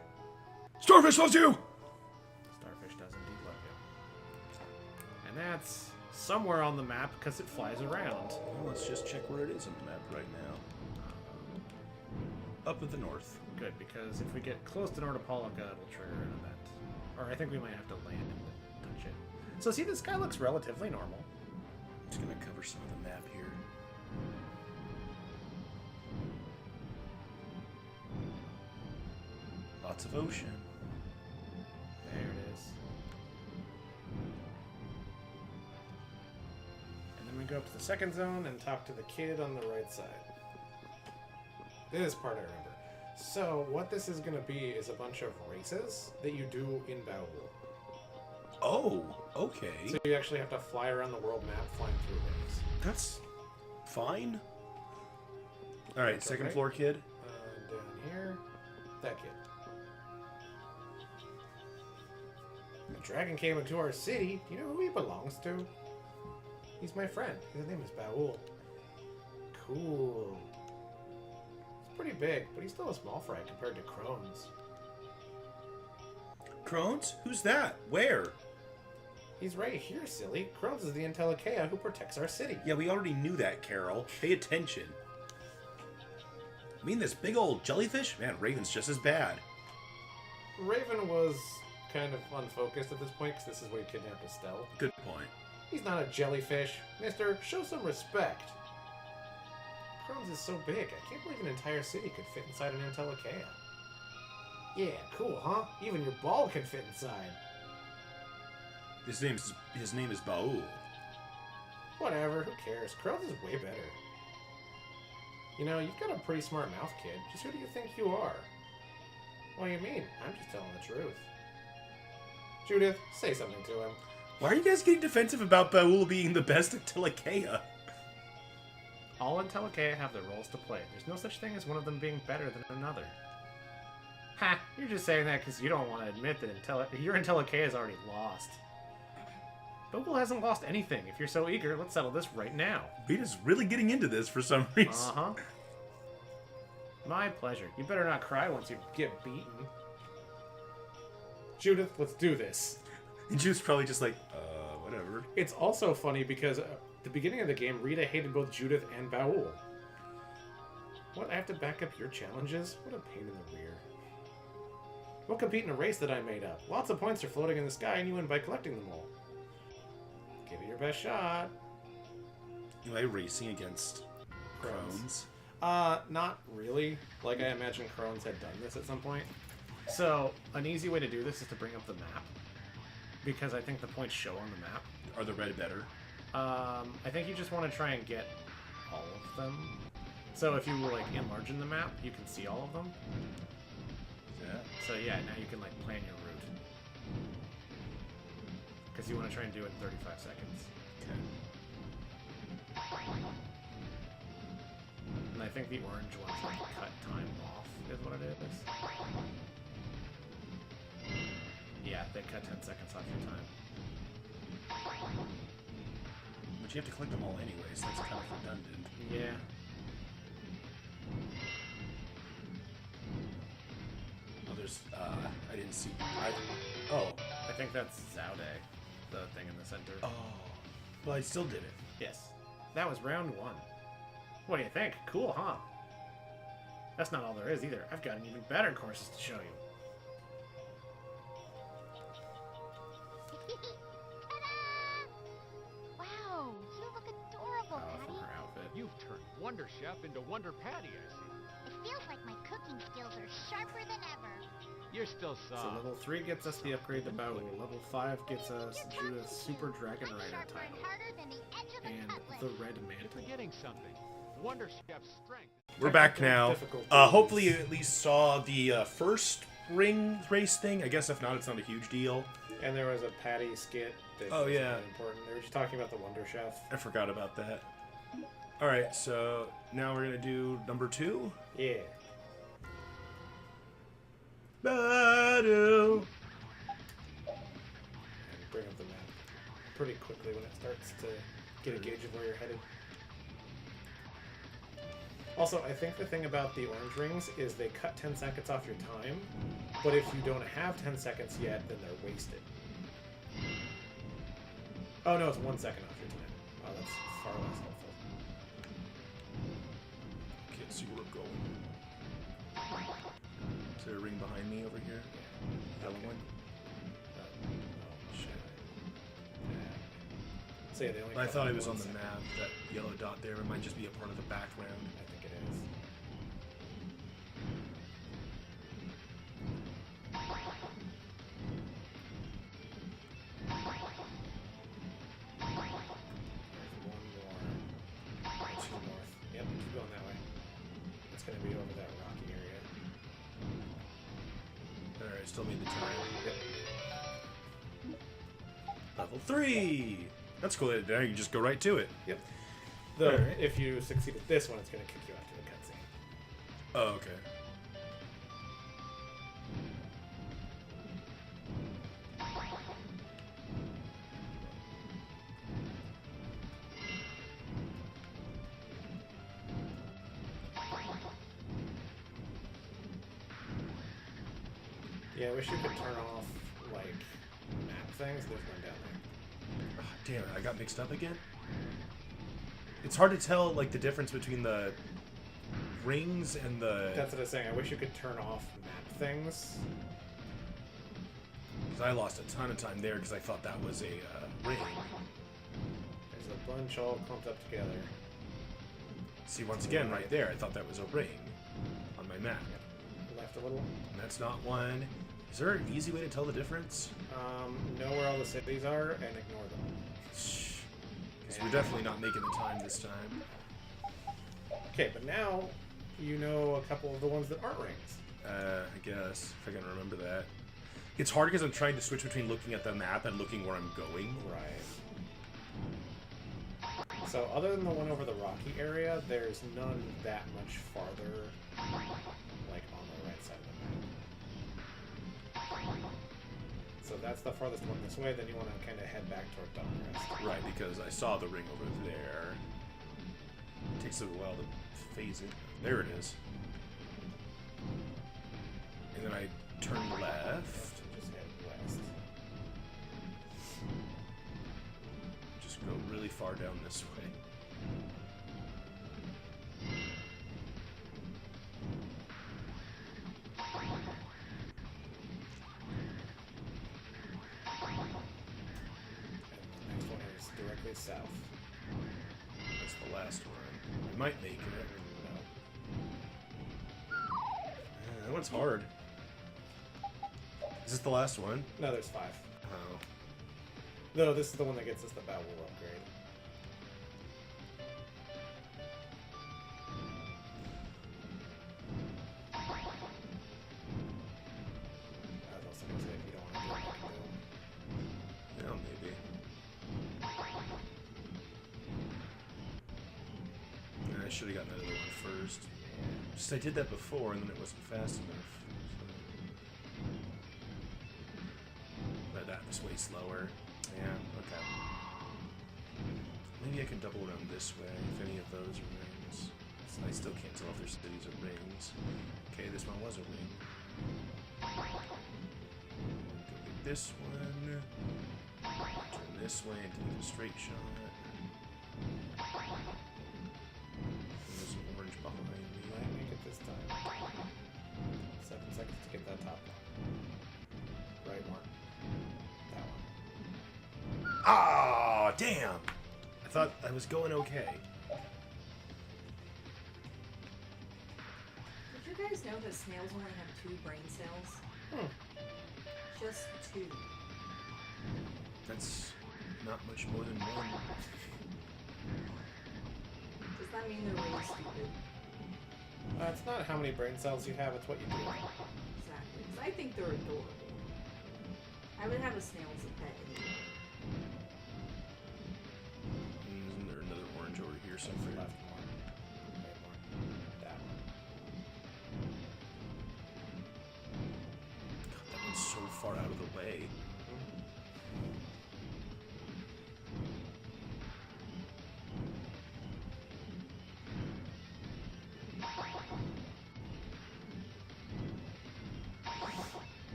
Starfish loves you! Starfish does indeed love you. And that's somewhere on the map because it flies around. Well, let's just check where it is on the map right now. Up at the north. Good, because if we get close to Nordapollica, it'll trigger an event. Or I think we might have to land and touch it. So see, this guy looks relatively normal. I'm just gonna cover some of the map here. Lots of ocean. There it is. And then we go up to the second zone and talk to the kid on the right side. This part I remember. So, what this is going to be is a bunch of races that you do in Baoul. Oh, okay. So you actually have to fly around the world map, flying through rings. That's fine. Alright, That's second okay. floor kid. Down here, that kid. A dragon came into our city. Do you know who he belongs to? He's my friend. His name is Baoul. Cool. He's pretty big, but he's still a small fry compared to Crohn's. Crohn's? Who's that? Where? He's right here, silly. Crohn's is the Intellicaea who protects our city. Yeah, we already knew that, Carol. Pay attention. I mean, this big old jellyfish? Man, Raven's just as bad. Raven was kind of unfocused at this point because this is where he kidnapped Estelle. Good point. He's not a jellyfish. Mister, show some respect. Crohn's is so big, I can't believe an entire city could fit inside an Intellicaea. Yeah, cool, huh? Even your ball can fit inside. His name is Baoul. Whatever, who cares? Crohn's is way better. You know, you've got a pretty smart mouth, kid. Just who do you think you are? What do you mean? I'm just telling the truth. Judith, say something to him. Why are you guys getting defensive about Baoul being the best Intellicaea? All Intellicaea have their roles to play. There's no such thing as one of them being better than another. Ha! You're just saying that because you don't want to admit that your Intellicaea is already lost. Baoul hasn't lost anything. If you're so eager, let's settle this right now. Rita's really getting into this for some reason. Uh-huh. My pleasure. You better not cry once you get beaten. Judith, let's do this. And Judith's probably just like, whatever. It's also funny because at the beginning of the game, Rita hated both Judith and Baoul. What, I have to back up your challenges? What a pain in the rear. We'll compete in a race that I made up. Lots of points are floating in the sky and you win by collecting them all. Give it your best shot. Am I racing against Crohn's? Not really. Like, I imagine Crohn's had done this at some point. So, an easy way to do this is to bring up the map. Because I think the points show on the map. Are the red better? I think you just want to try and get all of them. So if you like enlarging the map, you can see all of them. Yeah. So yeah, now you can like plan your route. Because you want to try and do it in 35 seconds. Okay. And I think the orange ones like cut time off is what it is. Yeah, they cut 10 seconds off your time. But you have to collect them all anyways, so that's kind of redundant. Yeah. Oh, there's, I didn't see either. Oh. I think that's Zaude, the thing in the center. Oh. Well, I still did it. Yes. That was round 1. What do you think? Cool, huh? That's not all there is either. I've got an even better courses to show you. Wow, you look adorable, From Patty. her outfit. You've turned Wonder Chef into Wonder Patty, I see. It feels like my cooking skills are sharper than ever. You're still So soft. level 3 gets us the upgrade to Baoul. Level 5 gets us Judith's Super Dragon I'm Rider sharper and title. harder than the edge of a And cutlass. the Red You're Mantle. forgetting something. Wonder Chef's strength. We're back Technical now. difficulties. Hopefully you at least saw the first ring race thing. I guess if not, it's not a huge deal. And there was a Patty skit that Oh, was yeah. really important. They were just talking about the Wonder Chef. I forgot about that. Alright, so now we're going to do number 2. Yeah. Battle. And bring up the map pretty quickly when it starts to get a gauge of where you're headed. Also, I think the thing about the orange rings is they cut 10 seconds off your time, but if you don't have 10 seconds yet, then they're wasted. Oh no, it's 1 second off your time. Oh, that's far less helpful. Can't see where I'm going. Is there a ring behind me over here? Yellow one? Oh, shit. So yeah, they only I cut thought it off was on 1 the second. map, that yellow dot there. It might just be a part of the background. I think it is. There's one more. Two north. Yep, keep going that way. It's gonna be over that rocky area. Alright, still need the time. Yep. Level 3! That's cool. Now you can just go right to it. Yep. Though, Alright. if you succeed at this one, it's gonna kick you out to the cutscene. Oh, okay. Yeah, I wish you could turn off, like, map things. There's one down there. Oh, damn it, I got mixed up again? It's hard to tell, like, the difference between the rings and the... That's what I was saying. I wish you could turn off map things. Because I lost a ton of time there because I thought that was a ring. There's a bunch all clumped up together. See, once again, right there, I thought that was a ring on my map. Left a little. And that's not one. Is there an easy way to tell the difference? Know where all the cities are and ignore them. Because we're definitely not making the time this time. Okay, but now you know a couple of the ones that aren't rings. I guess, if I can remember that. It's hard because I'm trying to switch between looking at the map and looking where I'm going. Right. So other than the one over the rocky area, there's none that much farther, like on the right side of the map. So that's the farthest one this way, then you want to kind of head back toward Dawnrest. Right, because I saw the ring over there. It takes a little while to phase it. There it is. And then I turn left. Just head west. Just go really far down this way. And the next one is directly south. That's the last one. I might make it. That one's hard. Is this the last one? No, there's 5. Oh. No, this is the one that gets us the Battle upgrade. I was also going to say, if you don't want to do it, Yeah, maybe. Yeah, I should have gotten that other one first. Just I did that before and then it wasn't fast enough. But that was way slower. Yeah, okay. Maybe I can double around this way if any of those are rings. I still can't tell if their cities are rings. Okay, this one was a ring. Go get this one. Turn this way and take a straight shot. And there's an orange behind me. might make it this time. 7 seconds to get that top one. Right one. That one. Ah, damn! I thought I was going okay. Did you guys know that snails only have 2 brain cells? Just 2. That's not much more than one. Does that mean they're really stupid? It's not how many brain cells you have, it's what you do. Exactly. 'Cause I think they're adorable. I would have a snail as a pet anyway. Isn't there another orange over here somewhere? Left one. Right one. That one. far out of the way.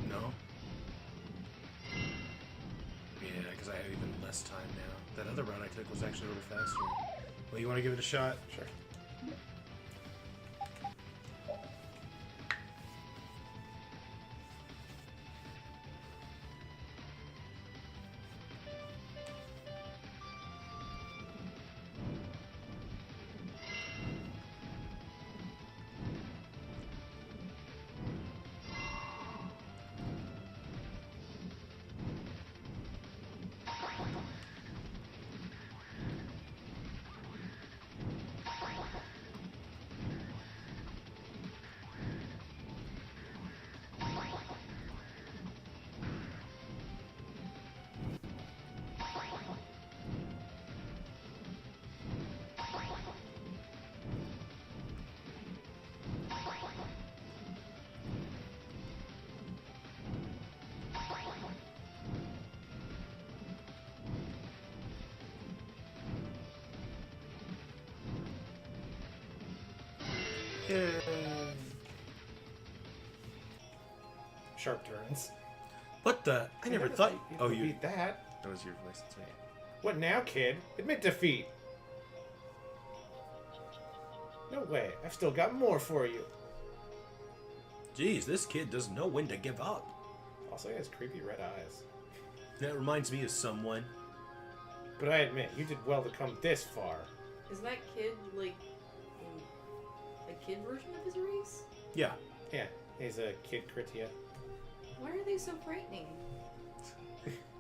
No? Yeah, because I have even less time now. That other run I took was actually a little faster. Well, you want to give it a shot? Sure. Yay. Sharp turns. What the? I never thought. Oh, you. beat that. That was your voice. That's right. What now, kid? Admit defeat. No way. I've still got more for you. Jeez, this kid doesn't know when to give up. Also, he has creepy red eyes. That reminds me of someone. But I admit, you did well to come this far. Isn't that kid like a kid version of his race? Yeah. Yeah, he's a kid Kritia. Why are they so frightening?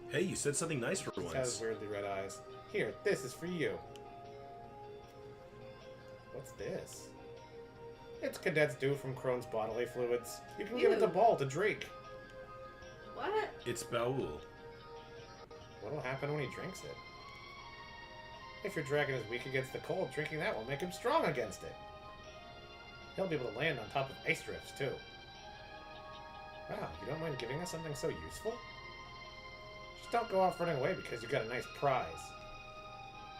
Hey, you said something nice for He once. has weirdly red eyes. Here, this is for you. What's this? It's Cadet's Dew from Crohn's bodily fluids. You can give it to Ew. Ball to drink. What? It's Baul. What'll happen when he drinks it? If your dragon is weak against the cold, drinking that will make him strong against it. He'll be able to land on top of ice drifts, too. Wow, you don't mind giving us something so useful? Just don't go off running away because you got a nice prize.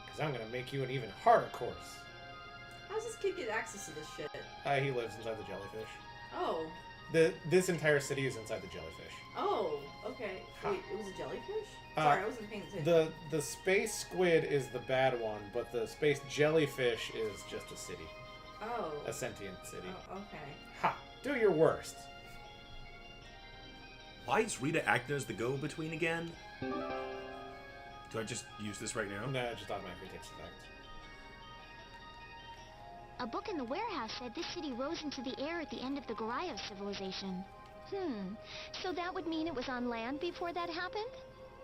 Because I'm going to make you an even harder course. How does this kid get access to this shit? He lives inside the jellyfish. Oh. This entire city is inside the jellyfish. Oh, okay. Ha. Wait, it was a jellyfish? Sorry, I wasn't paying attention. The space squid is the bad one, but the space jellyfish is just a city. Oh. A sentient city. Oh, okay. Ha! Do your worst. Why is Rita acting as the go-between again? Do I just use this right now? No, it just automatically takes effect. A book in the warehouse said this city rose into the air at the end of the Gorios civilization. So that would mean it was on land before that happened?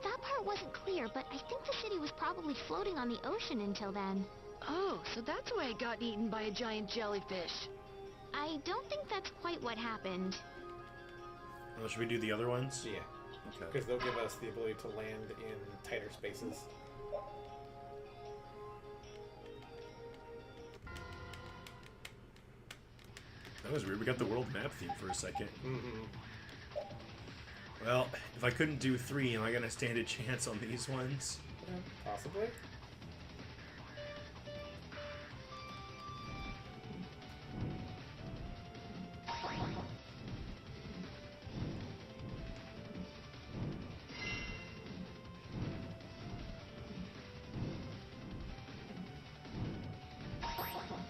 That part wasn't clear, but I think the city was probably floating on the ocean until then. Oh, so that's why it got eaten by a giant jellyfish. I don't think that's quite what happened. Well, should we do the other ones? Yeah. Okay. Because they'll give us the ability to land in tighter spaces. That was weird. We got the world map theme for a second. Mm-hmm. Well, if I couldn't do 3, am I gonna stand a chance on these ones? Possibly.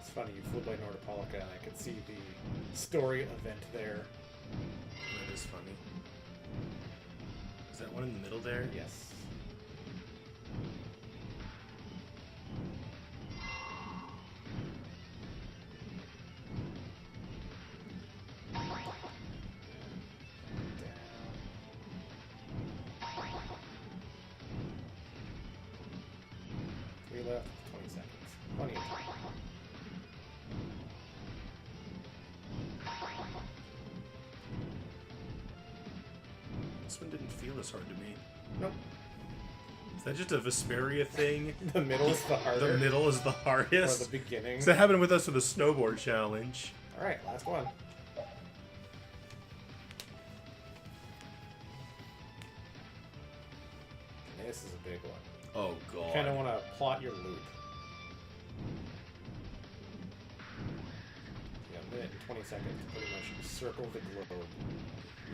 It's funny, you flew by Nordopolica and I could see the story event there. That is funny. Is that one in the middle there? Yes. We left 20 seconds. Plenty of time. This one didn't feel as hard to me. Nope. Is that just a Vesperia thing? The middle is the harder. The middle is the hardest? Or the beginning. So that happened with us with the snowboard challenge. Alright, last one. This is a big one. Oh, God. You kind of want to plot your loop. You got a minute and 20 seconds to pretty much circle the globe.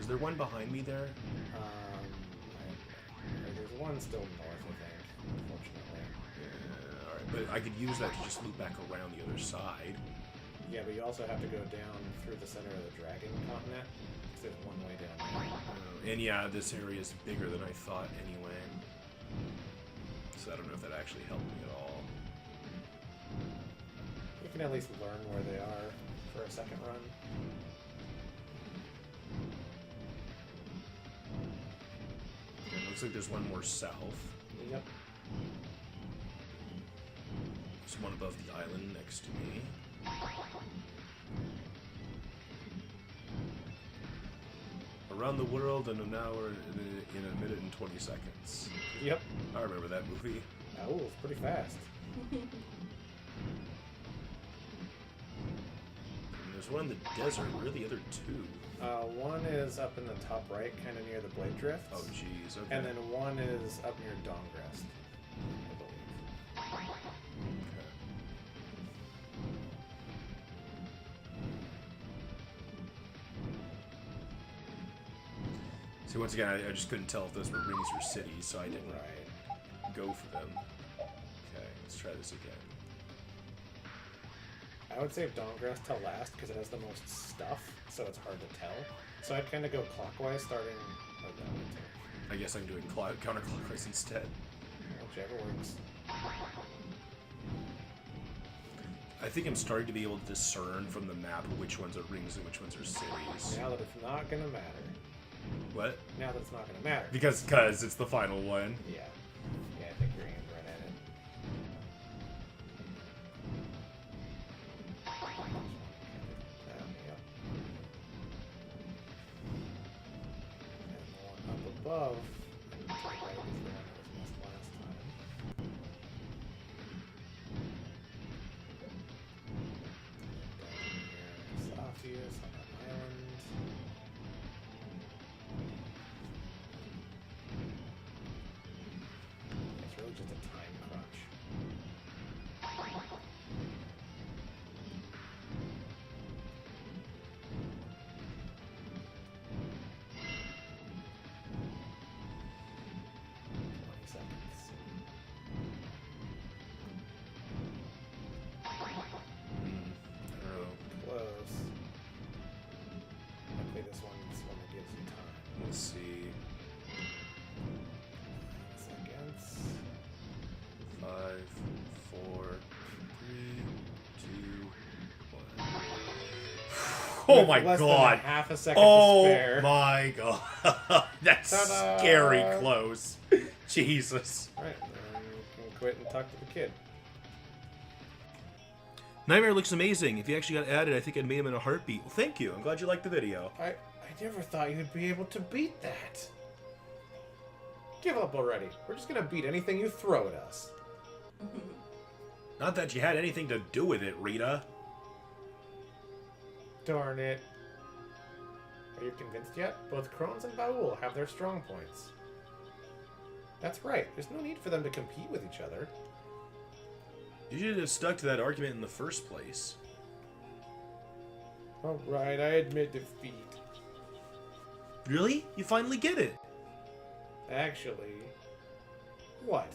Is there one behind me there? There's one still north, I think, unfortunately. Yeah, alright. But I could use that to just loop back around the other side. Yeah, but you also have to go down through the center of the dragon continent. Because there's one way down there. And yeah, this area is bigger than I thought anyway. So I don't know if that actually helped me at all. You can at least learn where they are for a second run. It looks like there's one more south. Yep. There's one above the island next to me. Around the world in an hour, in a minute and 20 seconds. Yep. I remember that movie. Oh, it's pretty fast. And there's one in the desert. Where are the other two? One is up in the top right, kind of near the blade drift. Oh, jeez. Okay. And then one is up near Dongrest, I believe. Okay. See, once again, I just couldn't tell if those were rings or cities, so I didn't go for them. Okay, let's try this again. I would save Dongrest till last because it has the most stuff, so it's hard to tell. So I'd kind of go clockwise, starting like that way too. I guess I'm doing counterclockwise instead. Whichever works. I think I'm starting to be able to discern from the map which ones are rings and which ones are cities. Now that it's not gonna matter. What? Now that it's not gonna matter. Because it's the final one. Yeah. Yeah, I think you're aiming right at it. Yep. And the one up above. And to the right is the one that was missed last time. Down here, Sophius on that island. It's really just a time crunch. Close. Hopefully this one's one that gives you time. Let's see. Seconds. 5, 4, 3, 2, 1. Oh With my less than god! half a second to spare. My god! That's Ta-da! scary close. Jesus. Alright, then you can quit and talk to the kid. Nightmare looks amazing. If you actually got added, I think I'd made him in a heartbeat. Well, thank you. I'm glad you liked the video. I never thought you'd be able to beat that. Give up already. We're just gonna beat anything you throw at us. Not that you had anything to do with it, Rita. Darn it. Are you convinced yet? Both Crones and Baul have their strong points. That's right. There's no need for them to compete with each other. You should have stuck to that argument in the first place. Alright, I admit defeat. Really? You finally get it. Actually... What?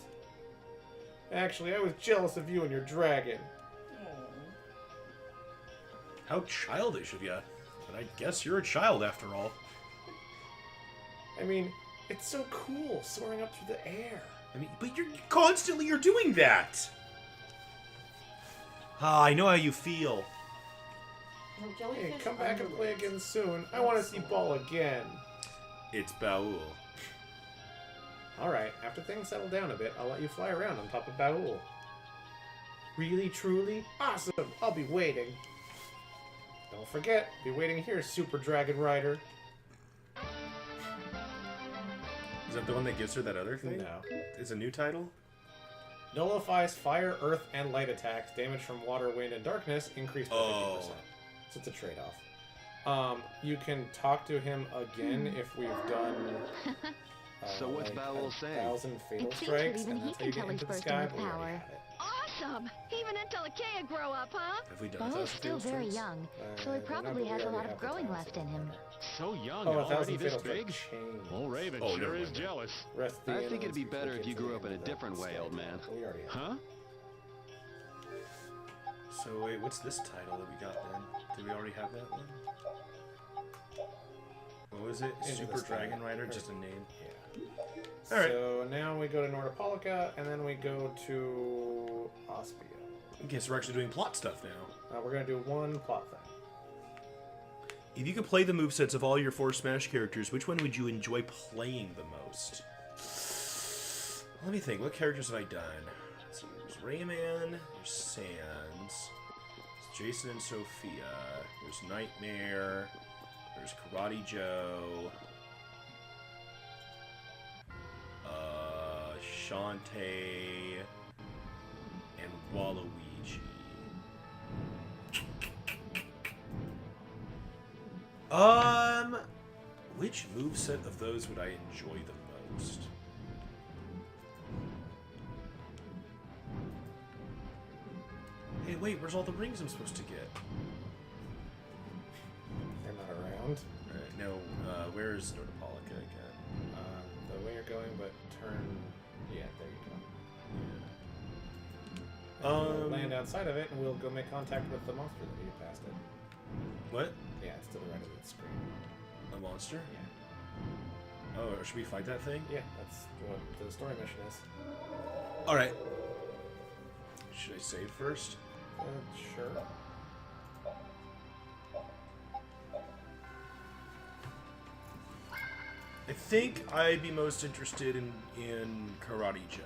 Actually, I was jealous of you and your dragon. How childish of you. But I guess you're a child after all. I mean, it's so cool soaring up through the air. I mean, but you're doing that. Ah, I know how you feel. Hey, come back and play again soon. I want to see Ball again. It's Baul. Alright, after things settle down a bit, I'll let you fly around on top of Baul. Really, truly? Awesome! I'll be waiting. Don't forget, be waiting here, Super Dragon Rider. Is that the one that gives her that other thing? No. It's a new title? Nullifies fire, earth, and light attacks. Damage from water, wind, and darkness increased by 50%. So it's a trade-off. You can talk to him again if we've done... So what's like Bowel saying? 1,000 fatal It seems that strikes, even and he that's how can you get tell into the he's sky. bursting with We already power. have it. Awesome! Even Entelekea grow up, huh? Have we done Bow's 1,000 still fatal very strikes? young, so he No, probably but we has a already lot have of the growing 1,000 left in him. So young, Oh, already 1,000 this fatal big? strikes. Well, Raven Oh, sure never is mind. jealous. Rest of the I think animals it'd be better if you grew up in a that different way, old man. We already have. Huh? So wait, what's this title that we got then? Did we already have that one? What was it? Into the Super Sky. Dragon Rider? Just a name? Yeah. Alright. So now we go to Nordopolica, and then we go to Ospio. Okay, so we're actually doing plot stuff now. We're going to do one plot thing. If you could play the movesets of all your 4 Smash characters, which one would you enjoy playing the most? Let me think. What characters have I done? Let's see. There's Rayman. There's Sans. There's Jason and Sophia. There's Nightmare. There's Karate Joe. Shantae. And Waluigi. Which moveset of those would I enjoy the most? Hey, wait, where's all the rings I'm supposed to get? They're not around. Alright, no, where's Nordopolica again? The way you're going, but turn... Yeah, there you go. Um, We'll land outside of it, and we'll go make contact with the monster that you passed it. What? Yeah, it's to the right of the screen. A monster? Yeah. Oh, should we fight that thing? Yeah, that's what the story mission is. Alright. Should I save first? Sure. I think I'd be most interested in Karate Joe.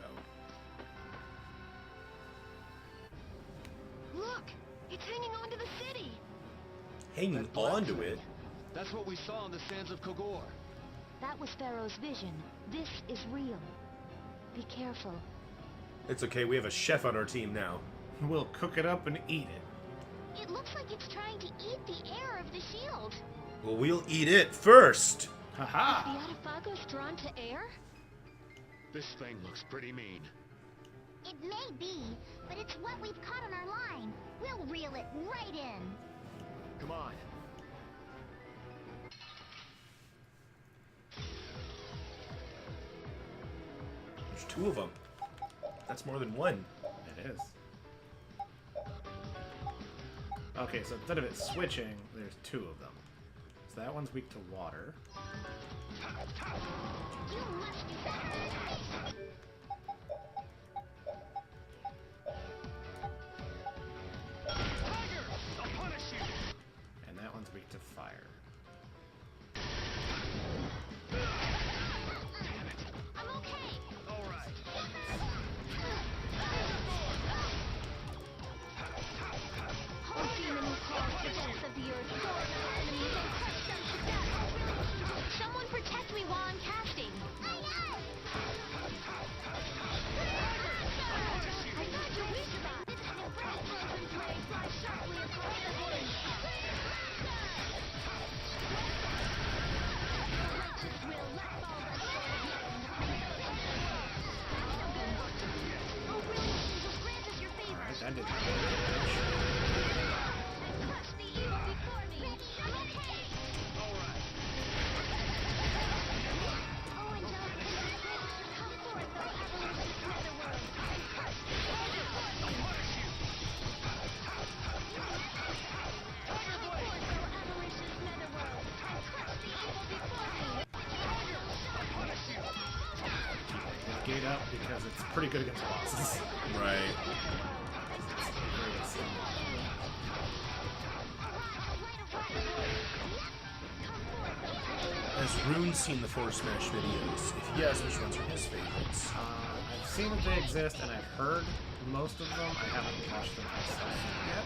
Look! It's hanging on to the city! Hanging That black onto thing. it? That's what we saw on the sands of Kogor. That was Pharaoh's vision. This is real. Be careful. It's okay, we have a chef on our team now. We'll cook it up and eat it. It looks like it's trying to eat the air of the shield. Well, we'll eat it first! Haha! The Adafago's drawn to air? This thing looks pretty mean. It may be, but it's what we've caught on our line. We'll reel it right in. Come on. There's 2 of them. That's more than 1. It is. Okay, so instead of it switching, there's 2 of them. So that one's weak to water. You must do better. And that one's weak to fire. I'm okay. Whole team and cause the depths of the earth, go at our enemies and crush them to death. Someone protect me while I'm casting. I got your weak spot. Ray flies sharply across the heavens. Will lack all the Oh, brilliant angels, grant us your favor. Alright, that didn't Crush the evil before me. I'm okay. Oh, angelic beings, come forth, O avaricious netherworld. Crush the evil before me. Come forth, O avaricious netherworld. Crush the evil before me. gate up because it's pretty good against bosses. Right. Has Rune seen the 4 Smash videos? If yes, which ones are his favorites? I've seen that they exist and I've heard most of them. I haven't watched them myself yet.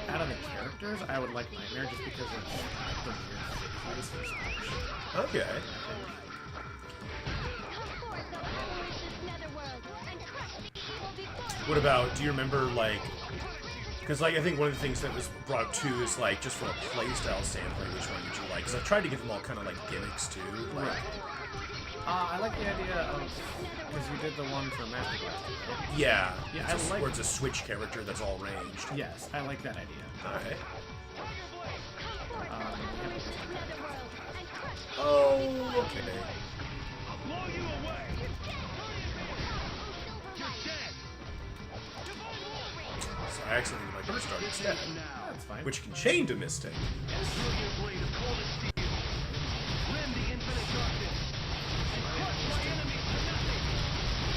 Out of the characters, I would like Nightmare just because of the weird face. Okay. What about, do you remember, like, because, like, I think one of the things that was brought up, too, is, like, just from a playstyle standpoint, which one would you like? Because I've tried to give them all kind of, like, gimmicks, too. Like, Right. I like the idea of, because you did the one for Master Blaster, right? yeah. Yeah, It's I like where it's a switch character that's all ranged. Yes, I like that idea. Okay. Yeah. Oh, okay. So I accidentally like her start instead, That's fine. which can chain to Mystic.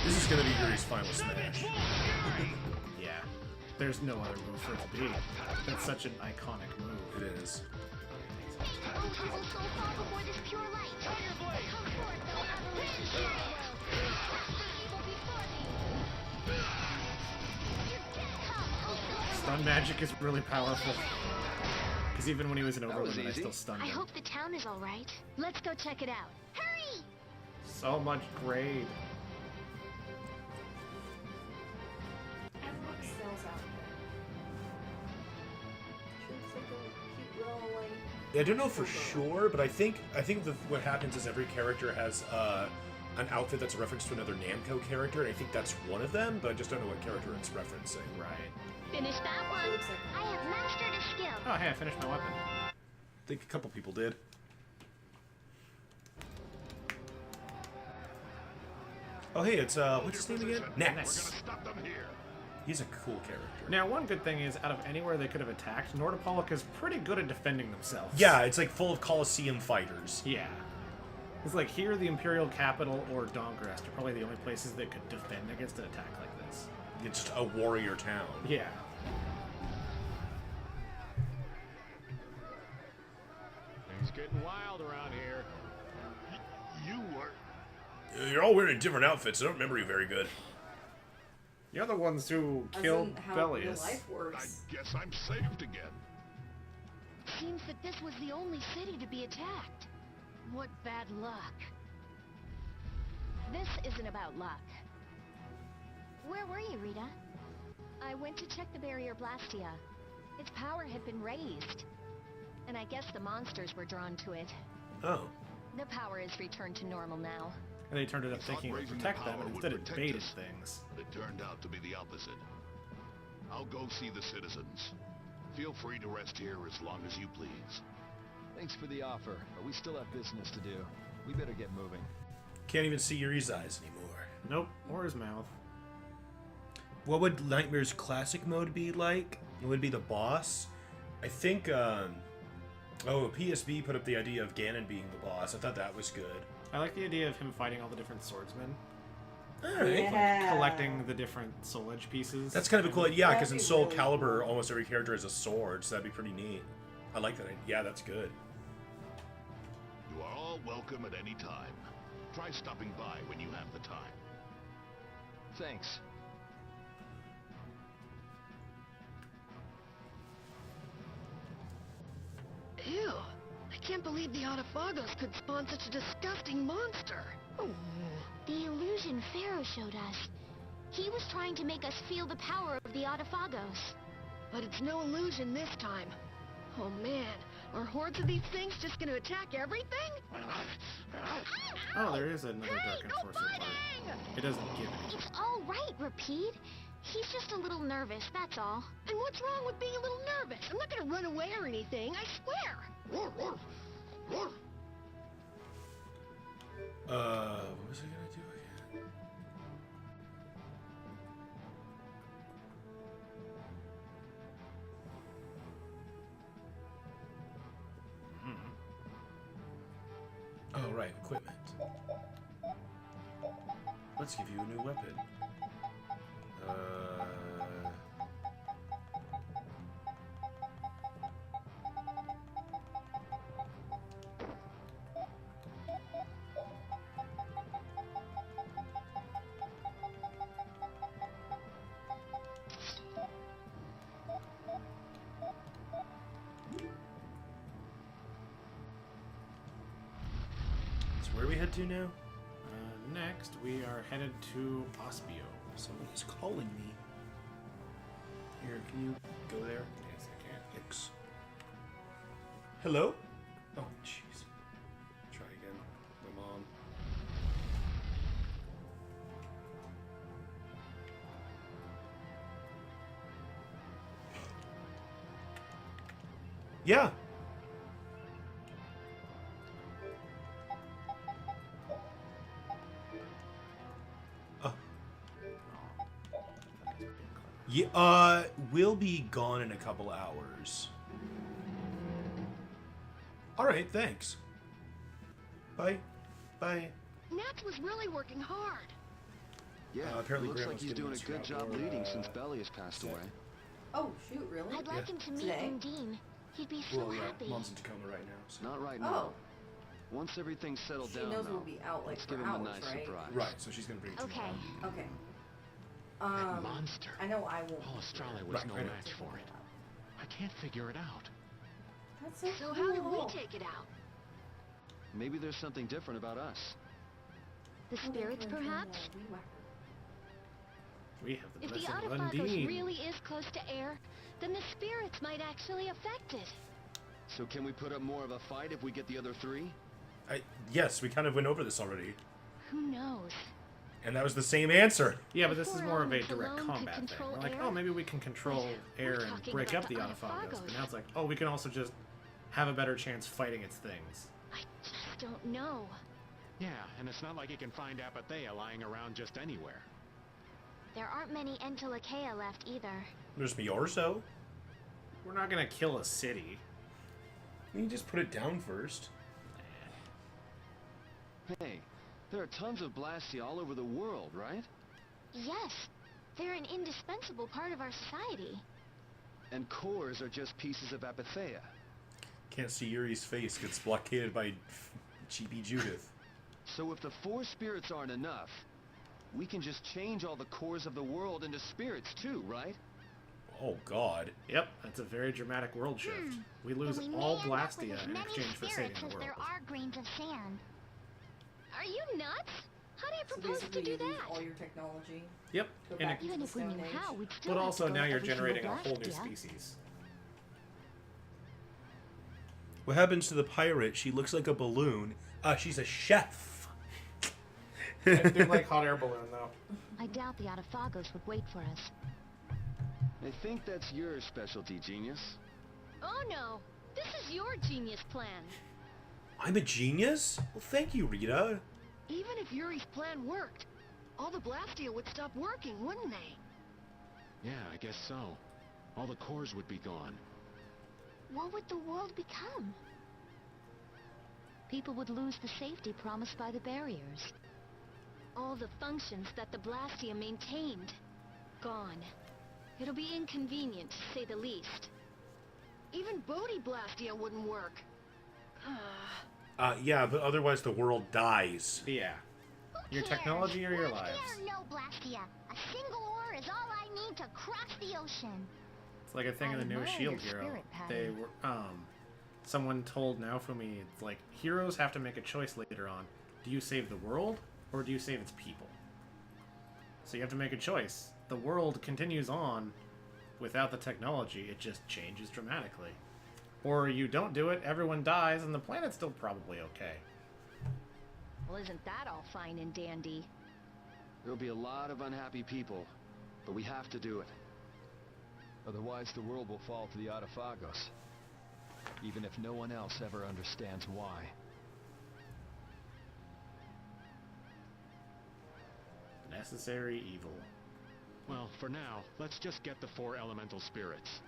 This is gonna be Yuri's final smash. Yeah. There's no other move for it to be. That's such an iconic move. It is. Stun magic is really powerful. Because even when he was in Overland, I still stunned I him. hope the town is all right. Let's go check it out. Hurry! So much grade. And what sells out there? She looks like a cute little, like... Yeah, I don't know for sure, but I think what happens is every character has an outfit that's a reference to another Namco character, and I think that's one of them, but I just don't know what character it's referencing. Right. Finish that one. I have mastered a skill. Oh, hey, I finished my weapon. I think a couple people did. Oh, hey, it's, what's his name again? Nets. He's a cool character. Now, one good thing is, out of anywhere they could have attacked, Nordopolic is pretty good at defending themselves. Yeah, it's like full of Colosseum fighters. Yeah. It's like here, the Imperial Capital or Dongrest are probably the only places that could defend against an attack like this. It's just a warrior town. Yeah. Things getting wild around here. You were... You're all wearing different outfits. I don't remember you very good. You're the ones who As killed in how real Bellius. life works. guess I'm saved again. Seems that this was the only city to be attacked. What bad luck. This isn't about luck. Where were you, Rita? I went to check the barrier Blastia. Its power had been raised. And I guess the monsters were drawn to it. Oh. The power is returned to normal now. And they turned it up Thought thinking it would raising the protect them, power and would instead it protect baited us. things. But it turned out to be the opposite. I'll go see the citizens. Feel free to rest here as long as you please. Thanks for the offer, but we still have business to do. We better get moving. Can't even see Yuri's eyes anymore. Nope, or his mouth. What would Nightmare's classic mode be like? It would be the boss. I think, PSB put up the idea of Ganon being the boss. I thought that was good. I like the idea of him fighting all the different swordsmen. Alright. Yeah. Collecting the different Soul Edge pieces. That's kind of a cool idea, because in That'd be Soul really Calibur, cool. almost every character has a sword, so that'd be pretty neat. I like that. Yeah, that's good. You are all welcome at any time. Try stopping by when you have the time. Thanks. Ew. I can't believe the Autophagos could spawn such a disgusting monster. The illusion Pharaoh showed us. He was trying to make us feel the power of the Autophagos. But it's no illusion this time. Oh man, are hordes of these things just gonna attack everything? Oh, there is another Dark Enforcer part. It doesn't give any. It's all right, Rapide. He's just a little nervous, that's all. And what's wrong with being a little nervous? I'm not gonna run away or anything, I swear. What was I gonna do again? Oh, right, equipment. Let's give you a new weapon. where do we head to now? Next, we are headed to Ospio. Someone is calling me. Here, can you go there? Yes, I can. Thanks. Hello? Oh, jeez. Try again. My mom. Yeah. Yeah, we'll be gone in a couple hours. Alright, thanks. Bye. Bye. Nats was really working hard. Yeah, apparently looks like Grandma's he's giving doing us a good job outdoor, leading since Belly has passed away. Oh, shoot, really? I'd like him to meet Today? Undine. He'd be so Well, yeah, happy. Mom's in Tacoma right now. So. Not right Oh. now. Once everything's settled She down, knows though, we'll be out, like, let's for give him a hours, nice right? surprise. Right, so she's gonna bring it Okay. tomorrow. Okay. That monster. I know I won't. Paul be Estrella there. was Right, no I know. match for it. I can't figure it out. That's so So cool. how do we take it out? Maybe there's something different about us. The spirits, perhaps? We have the If the blessing of Autophagos Undine. really is close to air, then the spirits might actually affect it. So can we put up more of a fight if we get the other three? Yes, we kind of went over this already. Who knows? And that was the same answer. Yeah, but this is Four more of a elements direct alone could combat thing. control We're like, air? oh, maybe we can control air and talking break about up the the Autophagos. Autophagos. But now it's like, oh, we can also just have a better chance fighting its things. I just don't know. Yeah, and it's not like you can find Apathea lying around just anywhere. There aren't many Entelakea left either. There's me or so. We're not gonna kill a city. You can just put it down first. Hey, there are tons of Blastia all over the world, right? Yes, they're an indispensable part of our society. And cores are just pieces of Apathea. Can't see Yuri's face. Gets blockaded by GB Judith. So if the four spirits aren't enough, we can just change all the cores of the world into spirits too, right? Oh, God. Yep, that's a very dramatic world shift. We lose But we all may end up with Blastia as in many exchange for saving spirits the as world. there are grains of sand. Are you nuts? How do you So propose basically, to do you lose that? all your technology. Yep, Go and back it, into Even the if we Stone knew Age. how, we'd still but have also to go now to you're every single generating a whole new Blastia. species. What happens to the pirate? She looks like a balloon. She's a chef. I do like hot air balloon though. I doubt the Autophagos would wait for us. I think that's your specialty, genius. Oh no! This is your genius plan. I'm a genius? Well, thank you, Rita. Even if Yuri's plan worked, all the Blastia would stop working, wouldn't they? Yeah, I guess so. All the cores would be gone. What would the world become? People would lose the safety promised by the barriers. All the functions that the Blastia maintained. Gone. It'll be inconvenient, to say the least. Even Bodhi Blastia wouldn't work. Yeah, but otherwise the world dies. Yeah. Who Your cares? technology or your Blastia lives? or no Blastia, a single ore is all I need to cross the ocean. It's like a thing in the new admire Shield your Hero. spirit, They Patty. were, someone told Naofumi, it's like, heroes have to make a choice later on. Do you save the world, or do you save its people? So you have to make a choice. The world continues on without the technology, it just changes dramatically. Or you don't do it, everyone dies, and the planet's still probably okay. Well, isn't that all fine and dandy? There'll be a lot of unhappy people, but we have to do it. Otherwise, the world will fall to the Autophagos. Even if no one else ever understands why. Necessary evil. Well, for now, let's just get the four elemental spirits.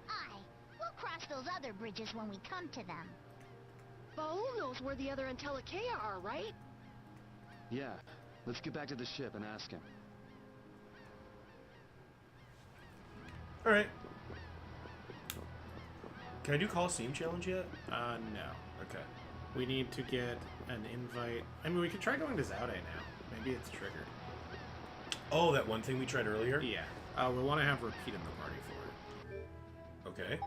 Aye, we'll cross those other bridges when we come to them. Baul knows where the other Entelakea are, right? Yeah, let's get back to the ship and ask him. Alright. Can I do Coliseum Challenge yet? No. Okay. We need to get an invite. I mean, we could try going to Zaude now. Maybe it's triggered. Oh, that one thing we tried earlier? Yeah. We want to have Repeat in the party for it. Okay.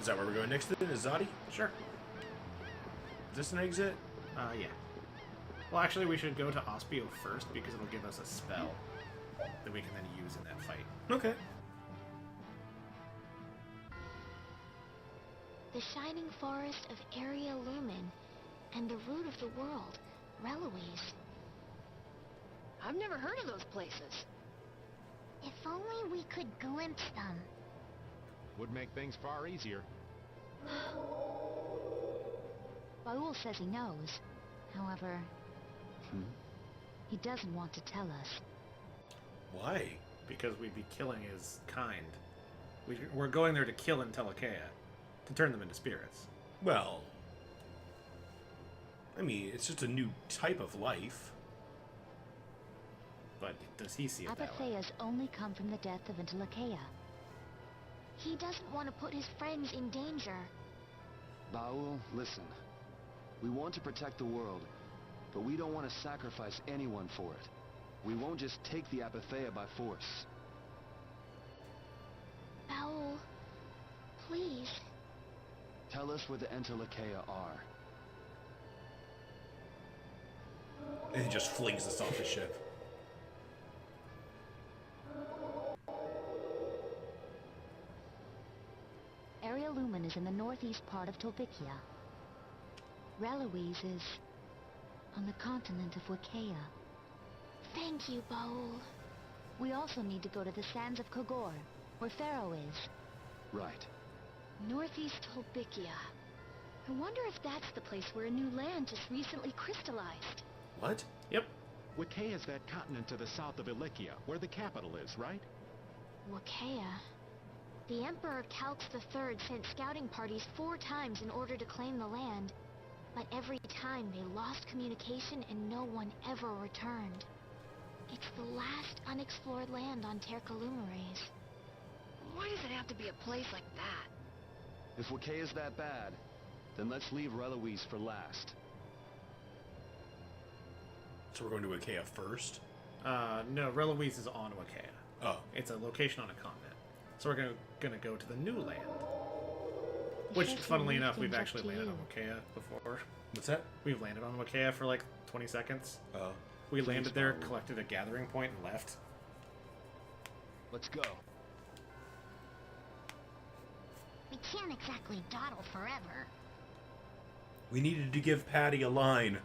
Is that where we're going next then? Is Zadi? Sure. Is this an exit? Yeah. Well, actually, we should go to Ospio first because it'll give us a spell that we can then use in that fight. Okay. The shining forest of Area Lumen and the root of the world, Reloise. I've never heard of those places. If only we could glimpse them. Would make things far easier. Baul says he knows. However, he doesn't want to tell us. Why? Because we'd be killing his kind. We're going there to kill Intellicaea, to turn them into spirits. Well, I mean, it's just a new type of life. But does he see it that way? Apathea's only come from the death of Intellicaea. He doesn't want to put his friends in danger. Baul, listen. We want to protect the world, but we don't want to sacrifice anyone for it. We won't just take the Apatheia by force. Baul, please. Tell us where the Entellicaea are. And he just flings us off the ship. Area Lumen is in the northeast part of Tolbikia. Reloise is on the continent of Wiccaea. Thank you, Baul. We also need to go to the sands of Kogor, where Pharaoh is. Right. Northeast Tolbikia. I wonder if that's the place where a new land just recently crystallized. What? Yep. Wiccaea is that continent to the south of Ilikia, where the capital is, right? Wiccaea. The Emperor Calx III sent scouting parties 4 times in order to claim the land. But every time they lost communication and no one ever returned. It's the last unexplored land on Tercalumares. Why does it have to be a place like that? If Wiccaea's that bad, then let's leave Reloise for last. So we're going to Wiccaea first? No, Reloise is on Wiccaea. Oh. It's a location on a continent. So we're gonna go to the new land. Which, funnily enough, we've actually landed on Wiccaea before. What's that? We've landed on Wiccaea for like 20 seconds. Oh. We landed there, collected a gathering point, and left. Let's go. We can't exactly dawdle forever. We needed to give Patty a line.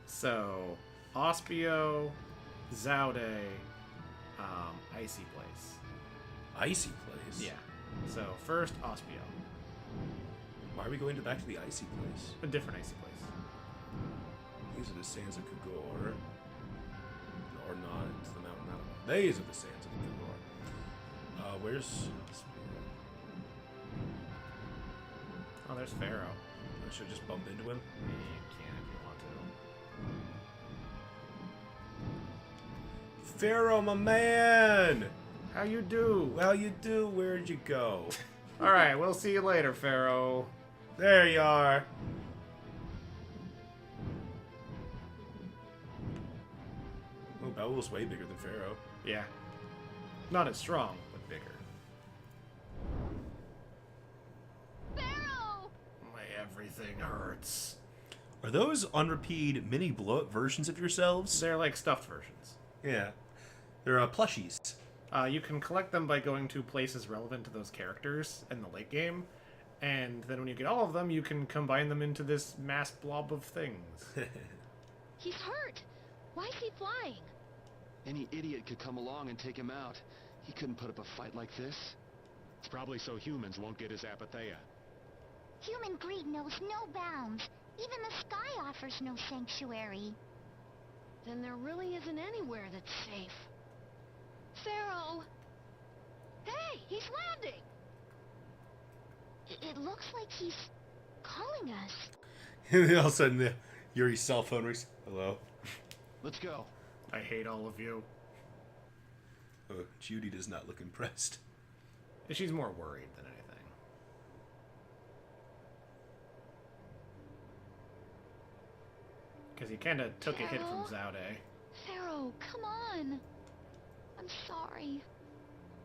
So, Ospio, Zaude, Icy Place. Icy place? Yeah. So, first, Ospio. Why are we going back to the icy place? A different Icy Place. These are the sands of Kogor. Or not. It's the mountain. These are the sands of Kogor. Where's... Oh, there's Pharaoh. I should just bump into him. Yeah, you can if you want to. Pharaoh, my man! How you do? How you do? Where'd you go? Alright, we'll see you later, Pharaoh. There you are. Oh, Baul's way bigger than Pharaoh. Yeah. Not as strong, but bigger. Pharaoh! My everything hurts. Are those unrepeated mini blow-up versions of yourselves? They're like stuffed versions. Yeah. They're plushies. You can collect them by going to places relevant to those characters in the late game, and then when you get all of them, you can combine them into this mass blob of things. He's hurt. Why is he flying? Any idiot could come along and take him out. He couldn't put up a fight like this. It's probably so humans won't get his Apatheia. Human greed knows no bounds. Even the sky offers no sanctuary. Then there really isn't anywhere that's safe. Pharaoh! Hey, he's landing! It looks like he's calling us. And then all of a sudden, Yuri's cell phone rings. Hello? Let's go. I hate all of you. Oh, Judy does not look impressed. She's more worried than anything. Because he kind of took a hit from Zaude. Pharaoh, come on. I'm sorry.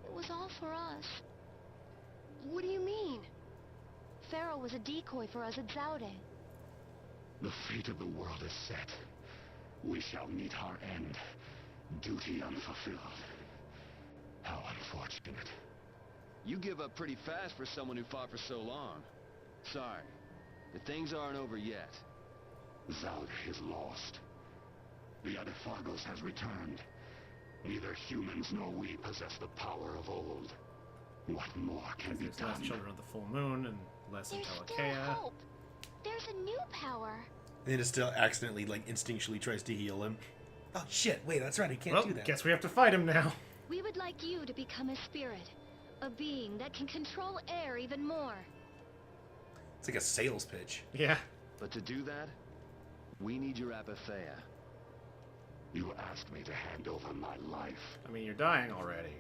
It was all for us. What do you mean? Pharaoh was a decoy for us at Zaude. The fate of the world is set. We shall meet our end. Duty unfulfilled. How unfortunate. You give up pretty fast for someone who fought for so long. Sorry, but things aren't over yet. Zaude is lost. The Adaphagos has returned. Neither humans nor we possess the power of old. What more can be There's less done? children of the full moon and less There's still Intellicaea. hope. There's a new power. And it still accidentally, like, instinctually tries to heal him. Oh, shit. Wait, that's right. I can't Well, do that. guess we have to fight him now. We would like you to become a spirit. A being that can control air even more. It's like a sales pitch. Yeah. But to do that, we need your Epheus. You asked me to hand over my life. I mean, you're dying already.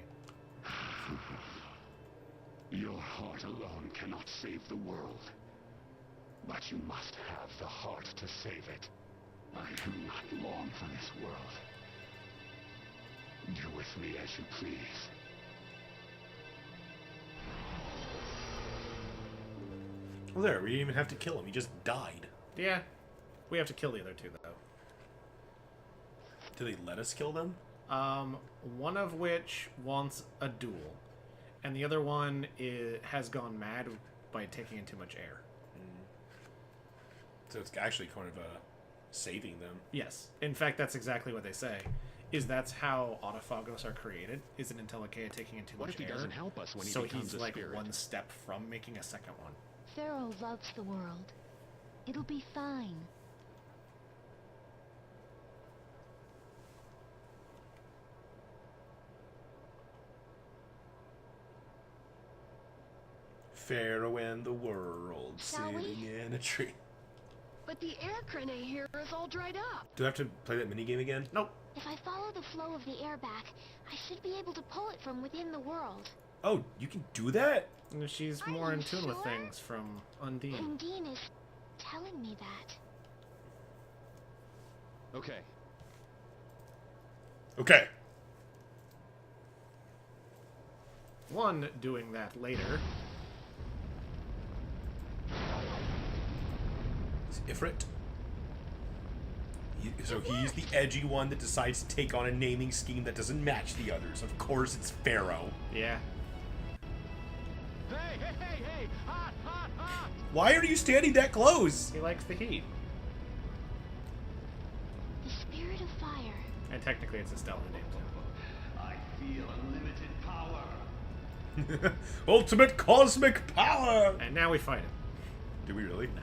Your heart alone cannot save the world. But you must have the heart to save it. I do not long for this world. Do with me as you please. Well, there. We didn't even have to kill him. He just died. Yeah. We have to kill the other two, though. Did they let us kill them? One of which wants a duel, and the other one has gone mad by taking in too much air. So it's actually kind of saving them. Yes. In fact, that's exactly what they say. That's how Autophagos are created, is an Intellicaea taking in too What much if he air. doesn't help us when he so becomes he's a like spirit? one step from making a second one. Pharaoh loves the world. It'll be fine. Pharaoh and the world Shall sitting we? in a tree. But the air crane here is all dried up. Do I have to play that minigame again? Nope. If I follow the flow of the air back, I should be able to pull it from within the world. Oh, you can do that? She's Are more you in tune with sure? things from Undine. Undine is telling me that. Okay, Okay. One doing that later. Is Ifrit? So he's the edgy one that decides to take on a naming scheme that doesn't match the others. Of course, it's Pharaoh. Yeah. Hey! Hot! Why are you standing that close? He likes the heat. The spirit of fire. And technically it's Estelle who names him. I feel unlimited power. Ultimate cosmic power! And now we fight him. Do we really? No.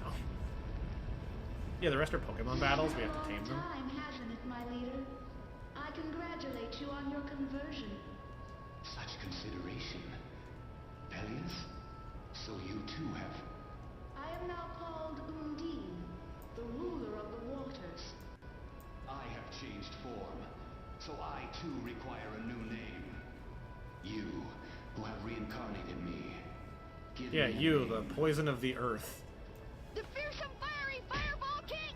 Yeah, the rest are Pokemon battles. We have to tame them. Time, hasn't it, my leader? I congratulate you on your conversion. Such consideration. Pelias? So you too have... I am now called Undine, the ruler of the waters. I have changed form, so I too require a new name. You, who have reincarnated me. Give Yeah, me a you, the name. poison of the earth. The fearsome fiery fireball king!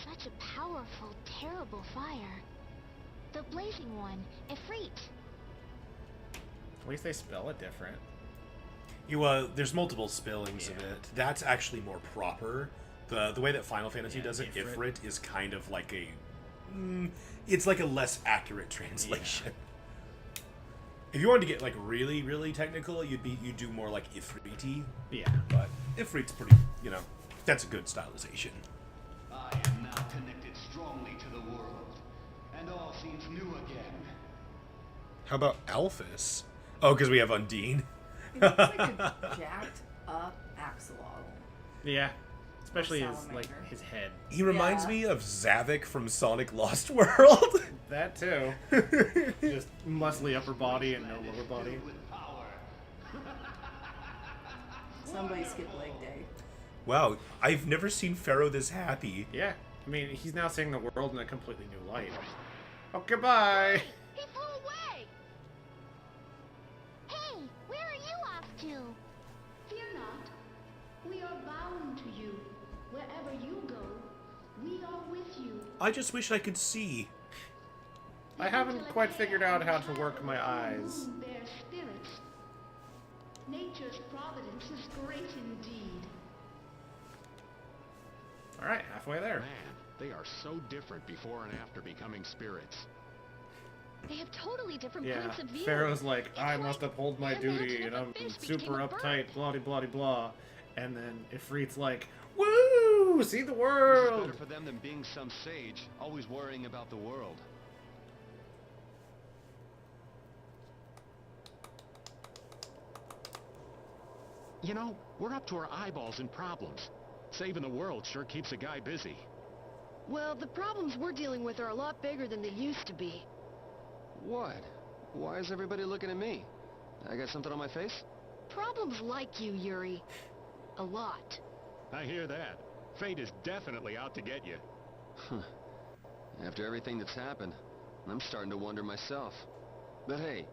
Such a powerful, terrible fire. The blazing one, Ifrit. At least they spell it different. There's multiple spellings of it. That's actually more proper. The way that Final Fantasy does it, Ifrit is kind of like a... it's like a less accurate translation. If you wanted to get like really, really technical, you'd do more like Ifriti. Yeah. But Ifrit's pretty, that's a good stylization. I am now connected strongly to the world, and all seems new again. How about Alphys? Oh, because we have Undine. He looks like a jacked up axolotl. Yeah. Especially his salamander. his head. He reminds me of Zavik from Sonic Lost World. That too. Just muscly upper body and no lower body. Somebody skip leg day. Wow, I've never seen Pharaoh this happy. Yeah. I mean, he's now seeing the world in a completely new light. Oh, goodbye! He flew away! Hey, where are you off to? Fear not. We are bound to you. Wherever you go, we are with you. I just wish I could see. I haven't quite figured out how to work my eyes. Bear spirits. Nature's providence is great indeed. Alright, halfway there. Man, they are so different before and after becoming spirits. They have totally different Yeah, points of view. Pharaoh's like, It's I must uphold my duty, and I'm fish super became a uptight, bird. blah de blah de blah. And then Ifrit's like, woo! See the world! Better for them than being some sage, always worrying about the world. You know, we're up to our eyeballs in problems. Saving the world sure keeps a guy busy. Well, the problems we're dealing with are a lot bigger than they used to be. What? Why is everybody looking at me? I got something on my face? Problems like you, Yuri. A lot. I hear that. Fate is definitely out to get you. After everything that's happened, I'm starting to wonder myself. But hey,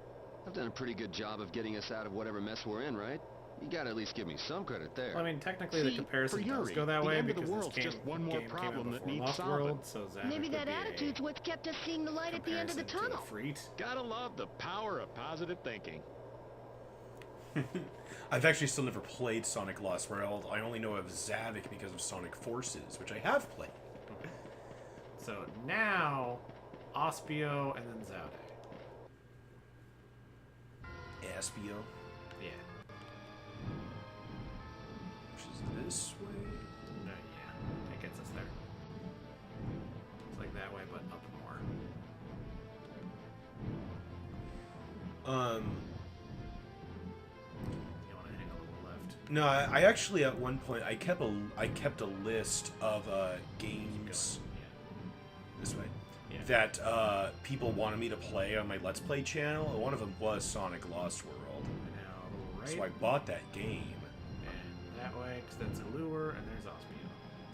I've done a pretty good job of getting us out of whatever mess we're in, right? You gotta at least give me some credit there. Well, I mean, technically the See, comparison for does Yuri, go that the way end of the because world's this just one more game problem came that out needs before Lost solving. World, so Zavik Maybe would that be a attitude's what's kept us seeing the light at the end of the comparison tunnel. to Ifrit. Gotta love the power of positive thinking. I've actually still never played Sonic Lost World. I only know of Zavik because of Sonic Forces, which I have played. Okay. So now, Ospio and then Zaude. Aspio, Yeah. which is this way. Yeah. It gets us there. It's like that way, but up more. You want to hang a little left. No, I actually at one point I kept a list of games this way Yeah. that people wanted me to play on my Let's Play channel. And one of them was Sonic Lost World, And now a little right. so I bought that game. And that way, because that's a lure, and there's Ospio.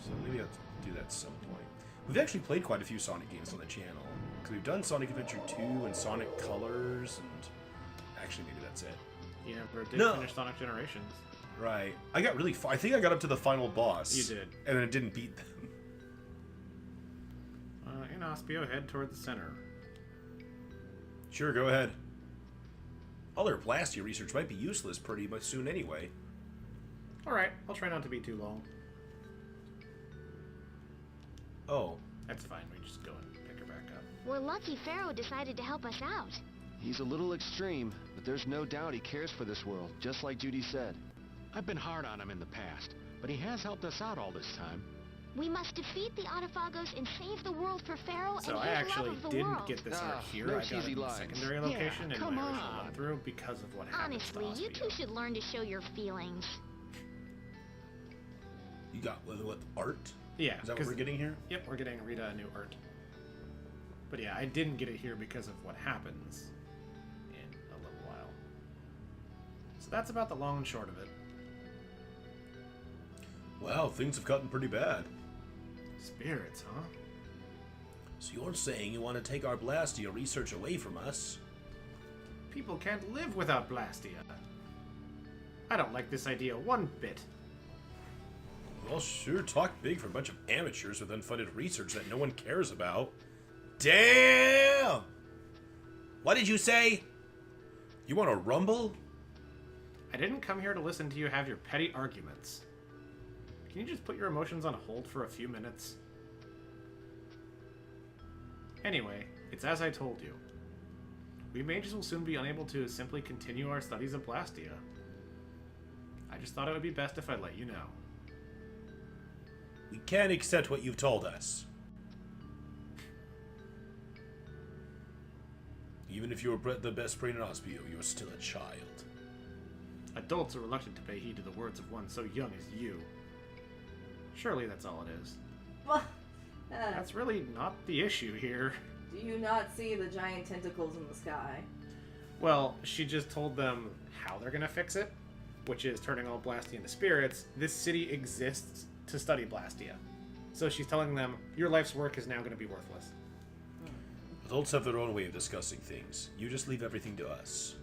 So maybe I'll have to do that at some point. We've actually played quite a few Sonic games on the channel because we've done Sonic Adventure 2 and Sonic Colors, and actually maybe that's it. You never did No. finish Sonic Generations. Right. I got really far. I think I got up to the final boss. You did. And then it didn't beat them. In Ospio, head toward the center. Sure, go ahead. All their Blastia research might be useless pretty much soon anyway. Alright, I'll try not to be too long. Oh. That's fine, we just go and pick her back up. We're lucky Pharaoh decided to help us out. He's a little extreme, but there's no doubt he cares for this world, just like Judy said. I've been hard on him in the past, but he has helped us out all this time. We must defeat the Autophagos and save the world for Pharaoh So and I his actually love of the didn't world. get this arc here. no I got it cheesy in the lines. secondary Yeah, location in come my original on. run through because of what happened Honestly, to you Ospio. two should learn to show your feelings. You got what art? Yeah. Is that what 'cause- we're getting here? Yep, we're getting Rita a new art. But yeah, I didn't get it here because of what happens in a little while. So that's about the long and short of it. Wow, things have gotten pretty bad. Spirits, huh? So you're saying you want to take our Blastia research away from us? People can't live without Blastia. I don't like this idea one bit. Well, sure talk big for a bunch of amateurs with unfunded research that no one cares about. Damn! What did you say? You want to rumble? I didn't come here to listen to you have your petty arguments. Can you just put your emotions on hold for a few minutes? Anyway, it's as I told you. We mages will soon be unable to simply continue our studies of Blastia. I just thought it would be best if I let you know. We can't accept what you've told us. Even if you were the best brain in Ospio, you're still a child. Adults are reluctant to pay heed to the words of one so young as you. Surely that's all it is. That's really not the issue here. Do you not see the giant tentacles in the sky? Well, she just told them how they're gonna fix it, which is turning all Blastia into spirits. This city exists to study Blastia. So she's telling them, your life's work is now gonna be worthless. Adults have their own way of discussing things. You just leave everything to us.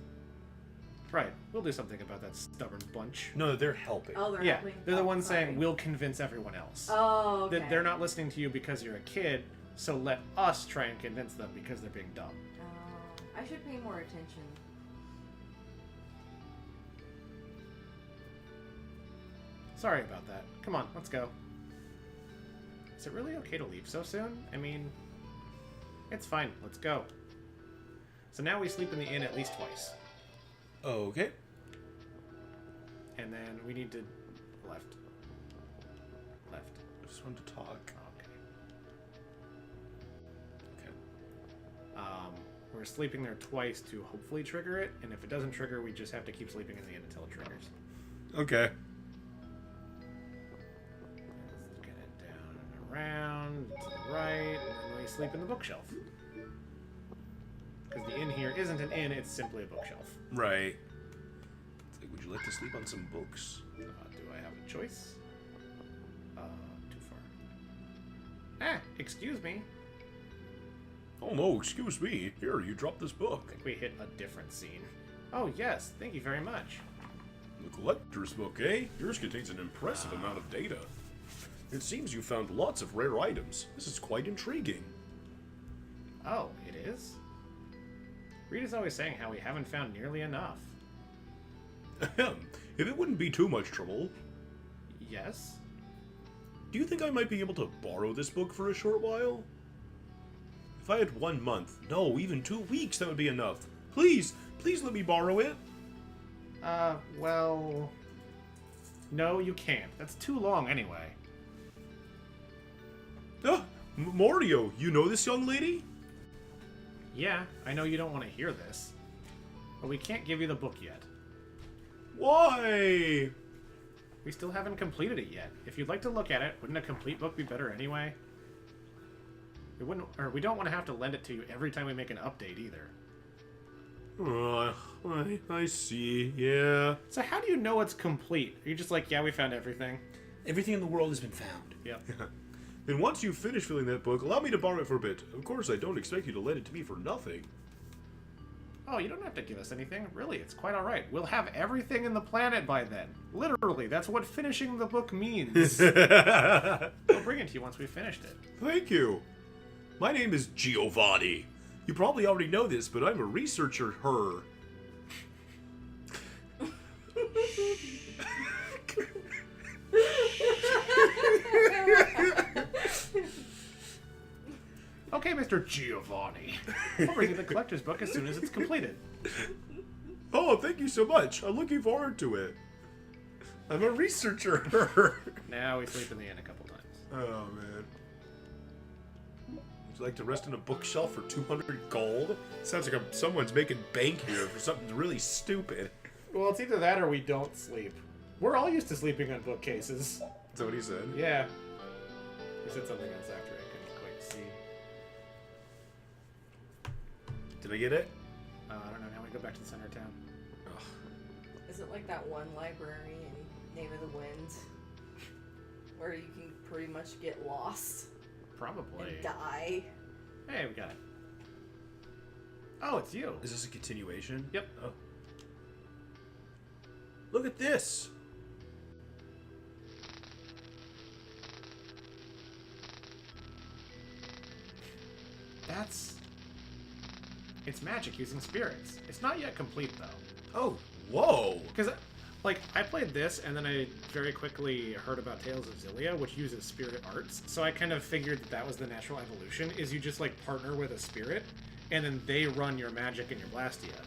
Right, we'll do something about that stubborn bunch. No, they're helping. Oh, they're Yeah, helping. they're the Oh, ones sorry. saying, we'll convince everyone else. Oh, okay. They're not listening to you because you're a kid, so let us try and convince them because they're being dumb. I should pay more attention. Sorry about that. Come on, let's go. Is it really okay to leave so soon? I mean, it's fine. Let's go. So now we sleep in the inn at least twice. Okay. And then we need to... Left. I just wanted to talk. Okay. We're sleeping there twice to hopefully trigger it, and if it doesn't trigger, we just have to keep sleeping in the inn until it triggers. Okay. Let's get it down and around to the right, and then we sleep in the bookshelf. Because the inn here isn't an inn, it's simply a bookshelf. Right. It's like, would you like to sleep on some books? Do I have a choice? Too far. Excuse me. Oh no, excuse me. Here, you dropped this book. I think we hit a different scene. Oh yes, thank you very much. The collector's book, eh? Yours contains an impressive amount of data. It seems you found lots of rare items. This is quite intriguing. Oh, it is? Rita's always saying how we haven't found nearly enough. Ahem. If it wouldn't be too much trouble. Yes? Do you think I might be able to borrow this book for a short while? If I had 1 month, no, even 2 weeks, that would be enough. Please, please let me borrow it. Well... No, you can't. That's too long anyway. Mario, you know this young lady? Yeah, I know you don't want to hear this. But we can't give you the book yet. Why? We still haven't completed it yet. If you'd like to look at it, wouldn't a complete book be better anyway? We don't want to have to lend it to you every time we make an update either. I see, yeah. So how do you know it's complete? Are you just like, yeah, we found everything? Everything in the world has been found. Yep. Then once you finish filling that book, allow me to borrow it for a bit. Of course, I don't expect you to lend it to me for nothing. Oh, you don't have to give us anything. Really, it's quite alright. We'll have everything in the planet by then. Literally, that's what finishing the book means. We'll bring it to you once we've finished it. Thank you. My name is Giovanni. You probably already know this, but I'm a researcher. Okay, Mr. Giovanni. I'll bring you the collector's book as soon as it's completed. Oh, thank you so much. I'm looking forward to it. I'm a researcher. Now we sleep in the inn a couple times. Oh, man. Would you like to rest in a bookshelf for 200 gold? Sounds like someone's making bank here for something really stupid. Well, it's either that or we don't sleep. We're all used to sleeping on bookcases. Is that what he said? Yeah. He said something else after I couldn't quite see. Did I get it? I don't know. Now we go back to the center of town. Ugh. Is it like that one library in Name of the Wind? Where you can pretty much get lost? Probably. And die? Hey, we got it. Oh, it's you. Is this a continuation? Yep. Oh. Look at this. It's magic using spirits. It's not yet complete, though. Oh, whoa! Because, like, I played this, and then I very quickly heard about Tales of Xillia, which uses spirit arts. So I kind of figured that was the natural evolution, is you just, like, partner with a spirit, and then they run your magic and your Blastia.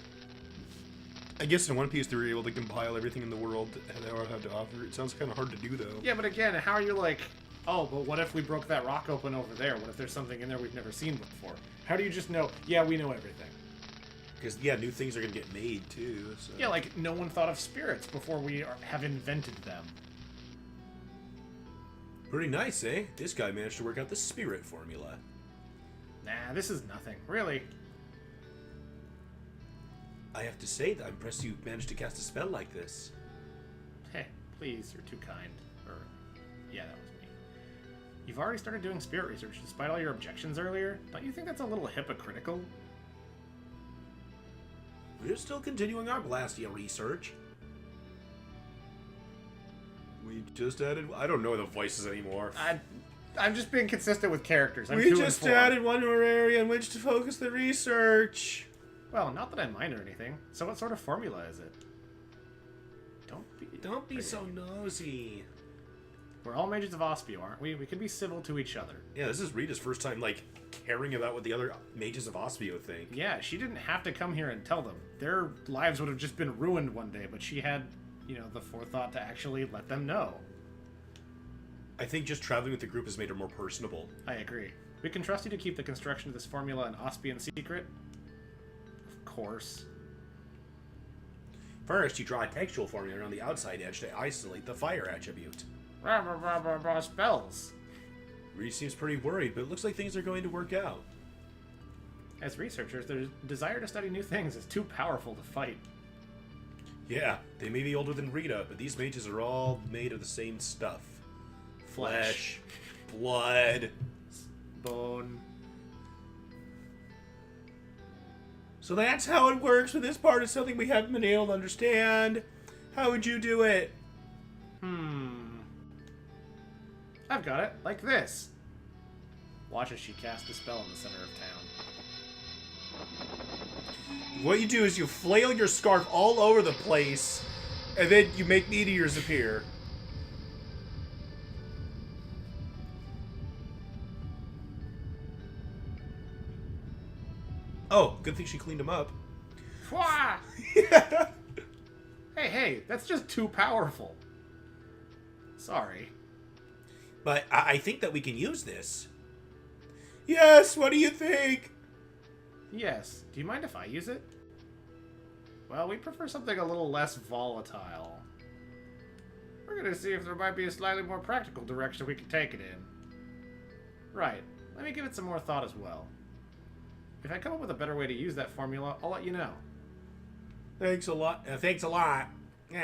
I guess in One Piece they were able to compile everything in the world and they all have to offer. It sounds kind of hard to do, though. Yeah, but again, how are you like, oh, but what if we broke that rock open over there? What if there's something in there we've never seen before? How do you just know, yeah, we know everything? Because, yeah, new things are going to get made, too. So. Yeah, like, no one thought of spirits before we have invented them. Pretty nice, eh? This guy managed to work out the spirit formula. Nah, this is nothing. Really. I have to say that I'm impressed you managed to cast a spell like this. Hey, please, you're too kind. Or, yeah, that was me. You've already started doing spirit research despite all your objections earlier. Don't you think that's a little hypocritical? We're still continuing our Blastia research. We just added... I don't know the voices anymore. I'm just being consistent with characters. We just added one more area in which to focus the research. Well, not that I mind or anything. So what sort of formula is it? Don't be so nosy. We're all mages of Ospio, aren't we? We can be civil to each other. Yeah, this is Rita's first time, like, caring about what the other mages of Ospio think. Yeah, she didn't have to come here and tell them. Their lives would have just been ruined one day, but she had, you know, the forethought to actually let them know. I think just traveling with the group has made her more personable. I agree. We can trust you to keep the construction of this formula an Ospian secret? Of course. First, you draw a textual formula on the outside edge to isolate the fire attribute. Spells. Rita seems pretty worried, but it looks like things are going to work out. As researchers, their desire to study new things is too powerful to fight. Yeah, they may be older than Rita, but these mages are all made of the same stuff. Flesh, blood, bone. So that's how it works, but this part is something we haven't been able to understand. How would you do it? I've got it, like this. Watch as she casts a spell in the center of town. What you do is you flail your scarf all over the place, and then you make meteors appear. Oh, good thing she cleaned them up. Hey, that's just too powerful. Sorry. But I think that we can use this. Yes, what do you think? Yes. Do you mind if I use it? Well, we prefer something a little less volatile. We're gonna see if there might be a slightly more practical direction we can take it in. Right. Let me give it some more thought as well. If I come up with a better way to use that formula, I'll let you know. Thanks a lot. Thanks a lot. In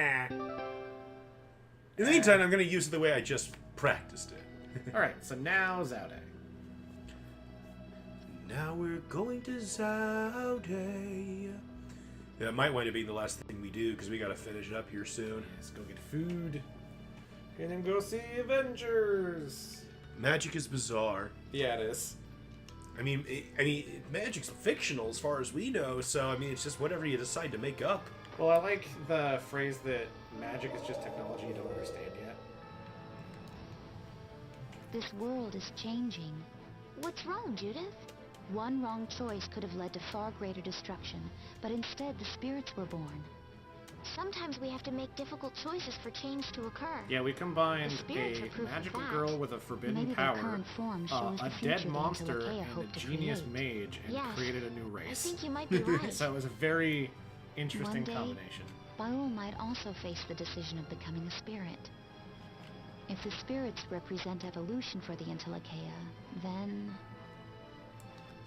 the meantime, I'm going to use it the way I just practiced it. Alright, so now Zaude. Now we're going to Zaude. Yeah, it might wind up being the last thing we do, because we got to finish it up here soon. Let's go get food. And then go see Avengers. Magic is bizarre. Yeah, it is. I mean, magic's fictional as far as we know, so, I mean, it's just whatever you decide to make up. Well, I like the phrase that magic is just technology you don't understand yet. This world is changing. What's wrong, Judith? One wrong choice could have led to far greater destruction, but instead the spirits were born. Sometimes we have to make difficult choices for change to occur. Yeah, we combined spirits a are proof of magical that. girl with a forbidden Maybe their power, current form shows a the future dead the monster, Antilochea and hoped a to genius create. mage, and Yes, created a new race. I think you might be right. So it was a very interesting One day, combination. Baul might also face the decision of becoming a spirit. If the spirits represent evolution for the Antilochea, then...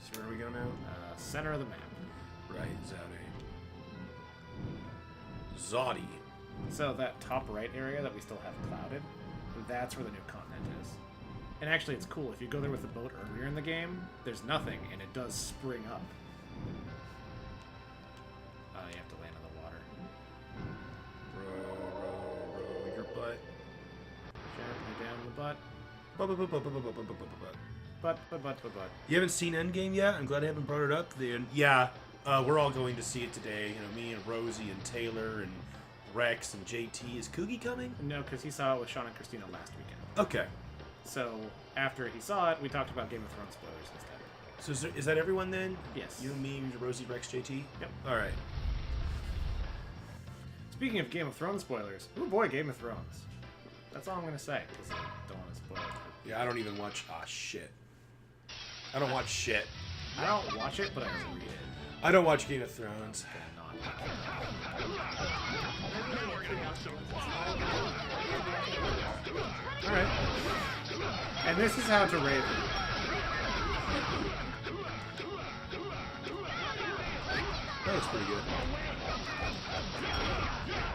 So where are we going now? Center of the map. Right, Zodi. So that top right area that we still have clouded, that's where the new continent is. And actually it's cool, if you go there with the boat earlier in the game, there's nothing, and it does spring up. You have to land on the water. Row your butt. Gently down the butt. Butt. You haven't seen Endgame yet? I'm glad I haven't brought it up. Yeah, we're all going to see it today. You know, me and Rosie and Taylor and Rex and JT. Is Coogie coming? No, because he saw it with Sean and Christina last weekend. Okay. So after he saw it, we talked about Game of Thrones spoilers instead. So is that everyone then? Yes. You, me, Rosie, Rex, JT? Yep. All right. Speaking of Game of Thrones spoilers, oh boy, Game of Thrones. That's all I'm going to say, because I don't want to spoil it. Yeah, I don't even watch... Ah, shit. I don't watch shit. I don't watch it, but I just read it. I don't watch Game of Thrones. Alright. And this is how to rate it. That looks pretty good.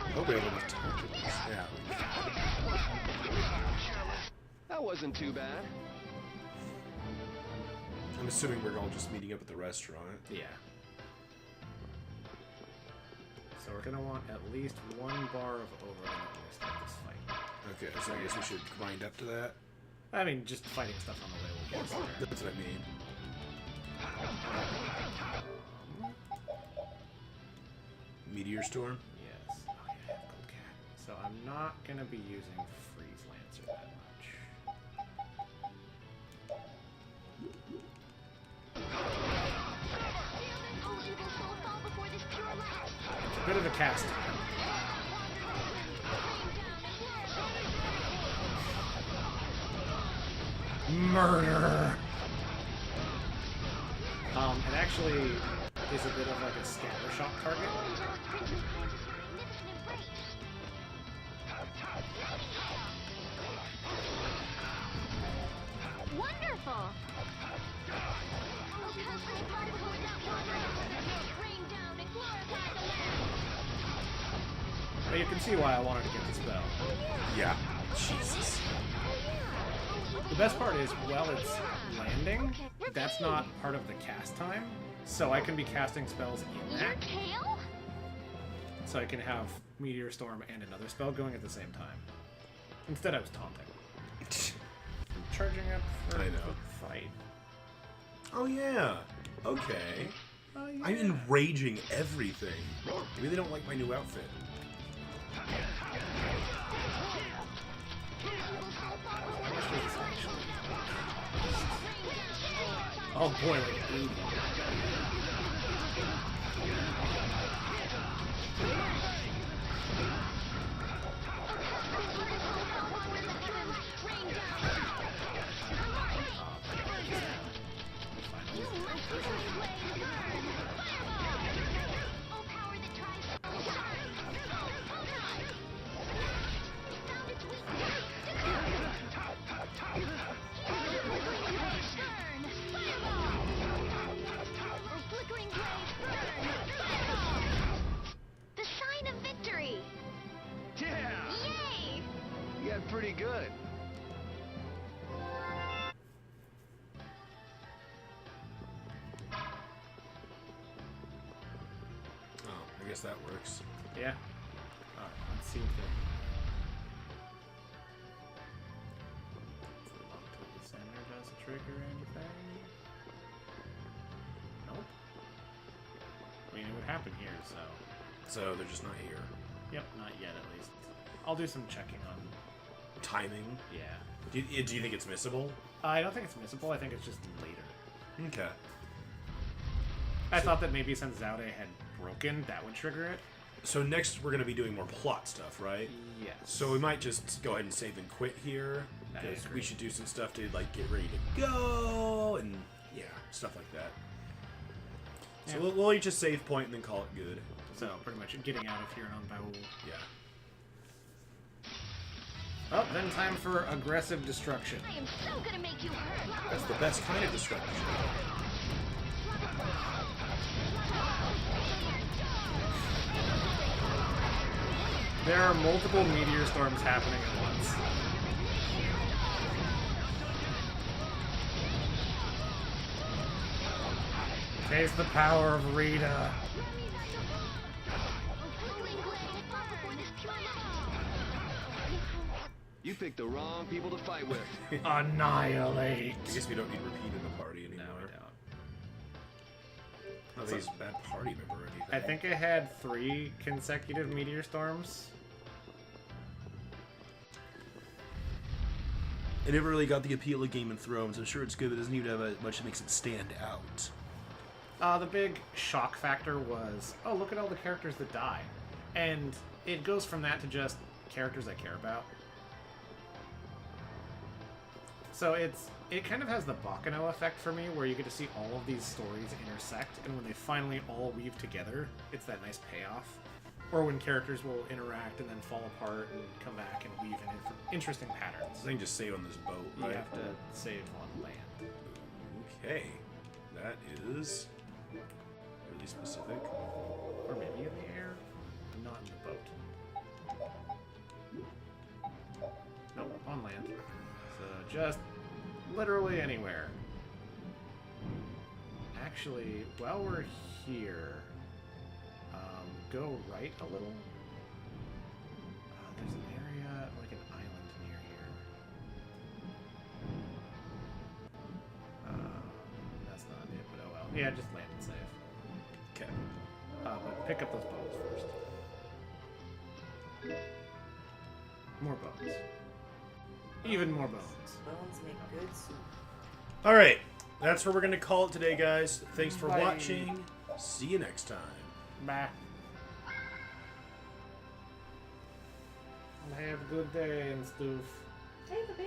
I hope we have enough time for this. Yeah. That wasn't too bad. I'm assuming we're all just meeting up at the restaurant. Yeah. So we're gonna want at least one bar of overlap when we start this fight. Okay, so I guess we should grind up to that. I mean, just fighting stuff on the way will get us there. That's what I mean. Meteor Storm? Yes. Oh yeah, Gold Cat. So I'm not gonna be using Freeze Lancer that much. bit of a cast time. Murder! It actually is a bit of like a scatter shot target. Wonderful! But you can see why I wanted to get the spell. Yeah. Jesus. The best part is, while it's landing, that's not part of the cast time, so I can be casting spells in that. So I can have Meteor Storm and another spell going at the same time. Instead, I was taunting. I'm charging up for the fight. Oh yeah. Okay. Oh, yeah. I'm enraging everything. Maybe they don't like my new outfit. Oh boy, like 80. The sign of victory! Yeah! Yay! You got pretty good. Oh, I guess that works. Yeah. Alright, let's see if it... Up to the center does a trick or anything. Nope. I mean, it would happen here, so... So they're just not here. Yep, not yet at least. I'll do some checking on... Timing? Yeah. Do you think it's missable? I don't think it's missable, I think it's just later. Okay. I thought that maybe since Zaude had broken, that would trigger it. So next we're going to be doing more plot stuff, right? Yes. So we might just go ahead and save and quit here. Because we should do some stuff to like get ready to go and yeah, stuff like that. So we'll each just save point and then call it good. So pretty much getting out of here and on Baul. Yeah. Oh, then time for aggressive destruction. I am so gonna make you hurt! That's the best kind of destruction. There are multiple meteor storms happening at once. Taste the power of Rita. You picked the wrong people to fight with. Annihilate. I guess we don't need repeat in the party anymore. No, we don't. Not that he's a bad party member or anything. I think I had 3 consecutive meteor storms. I never really got the appeal of Game of Thrones. I'm sure it's good, but it doesn't even have much that makes it stand out. The big shock factor was, oh, look at all the characters that die. And it goes from that to just characters I care about. So it kind of has the Bakano effect for me, where you get to see all of these stories intersect, and when they finally all weave together, it's that nice payoff. Or when characters will interact and then fall apart and come back and weave in interesting patterns. I think just save on this boat, right? You have to save on land. Okay. That is really specific. Or maybe in the air, not in the boat. Nope, on land. So just literally anywhere. Actually, while we're here, go right a little. There's an area, like an island near here. That's not it, but oh well. Yeah, just land and save. Okay. But pick up those bones first. More bones. Even more bones. Bones make good soup. All right. That's where we're going to call it today, guys. Thanks for Bye. watching. See you next time. Bye. Have a good day and stuff. Hey, the